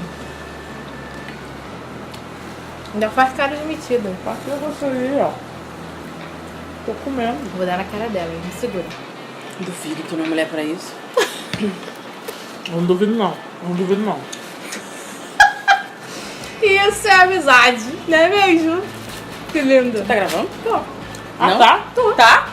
Speaker 1: Ainda faz cara de metida.
Speaker 2: Parte da gostosinha, ó. Tô comendo.
Speaker 1: Vou dar na cara dela, hein? Me segura.
Speaker 3: Duvido que tu não é mulher pra isso.
Speaker 2: Não duvido não. Não duvido não.
Speaker 1: Isso é amizade, não é mesmo? Que lindo.
Speaker 3: Tá gravando?
Speaker 1: Tô.
Speaker 2: Ah,
Speaker 3: Não?
Speaker 2: tá?
Speaker 1: Tô.
Speaker 3: Tá?